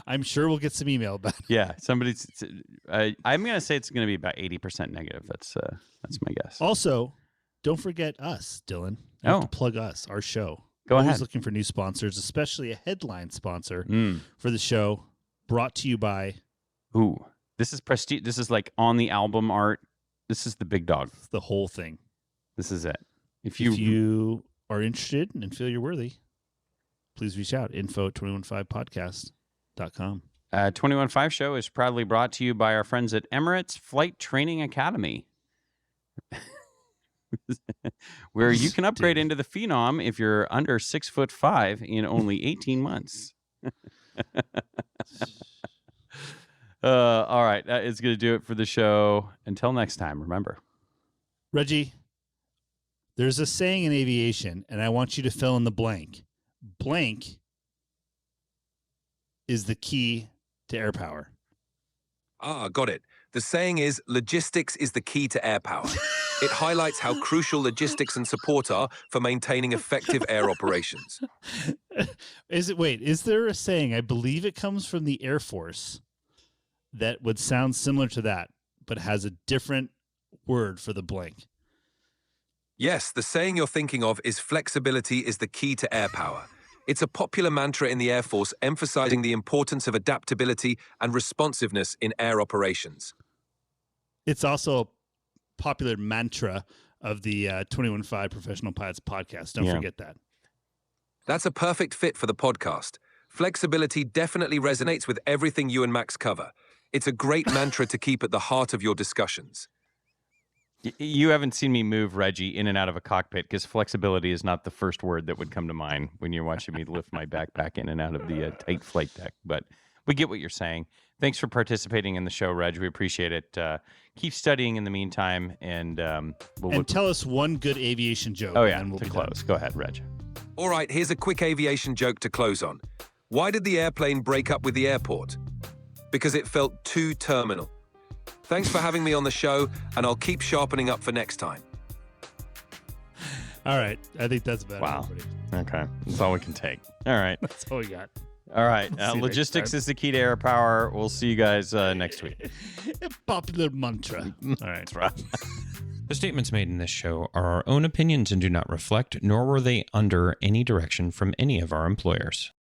I'm sure we'll get some email back. Yeah, somebody's. I'm going to say it's going to be about 80% negative. That's my guess. Also, don't forget us, Dylan. You have to plug us, our show. Go ahead. Always looking for new sponsors, especially a headline sponsor for the show. Brought to you by. Ooh, this is prestige. This is like on the album art. This is the big dog. The whole thing. This is it. If you are interested and feel you're worthy, please reach out. info@215podcast.com. 215 Show is proudly brought to you by our friends at Emirates Flight Training Academy, where you can upgrade into the Phenom if you're under 6'5" in only 18 months. All right, that is going to do it for the show. Until next time, remember, Reggie, there's a saying in aviation, and I want you to fill in the blank. Blank is the key to air power. Ah, got it. The saying is, logistics is the key to air power. It highlights how crucial logistics and support are for maintaining effective air operations. Is there a saying, I believe it comes from the Air Force, that would sound similar to that, but has a different word for the blank? Yes, the saying you're thinking of is flexibility is the key to air power. It's a popular mantra in the Air Force emphasizing the importance of adaptability and responsiveness in air operations. It's also a popular mantra of the 215 Professional Pilots podcast. Don't forget that. That's a perfect fit for the podcast. Flexibility definitely resonates with everything you and Max cover. It's a great mantra to keep at the heart of your discussions. You haven't seen me move, Reggie, in and out of a cockpit because flexibility is not the first word that would come to mind when you're watching me lift my backpack in and out of the tight flight deck. But we get what you're saying. Thanks for participating in the show, Reg. We appreciate it. Keep studying in the meantime, and tell us one good aviation joke. Oh, yeah, and we'll to close. Go ahead, Reg. All right, here's a quick aviation joke to close on. Why did the airplane break up with the airport? Because it felt too terminal. Thanks for having me on the show, and I'll keep sharpening up for next time. All right. I think that's better. Wow. Okay. That's all we can take. All right. That's all we got. All right. See you next Logistics time. is the key to air power. We'll see you guys next week. A popular mantra. All right. That's right. The statements made in this show are our own opinions and do not reflect, nor were they under any direction from any of our employers.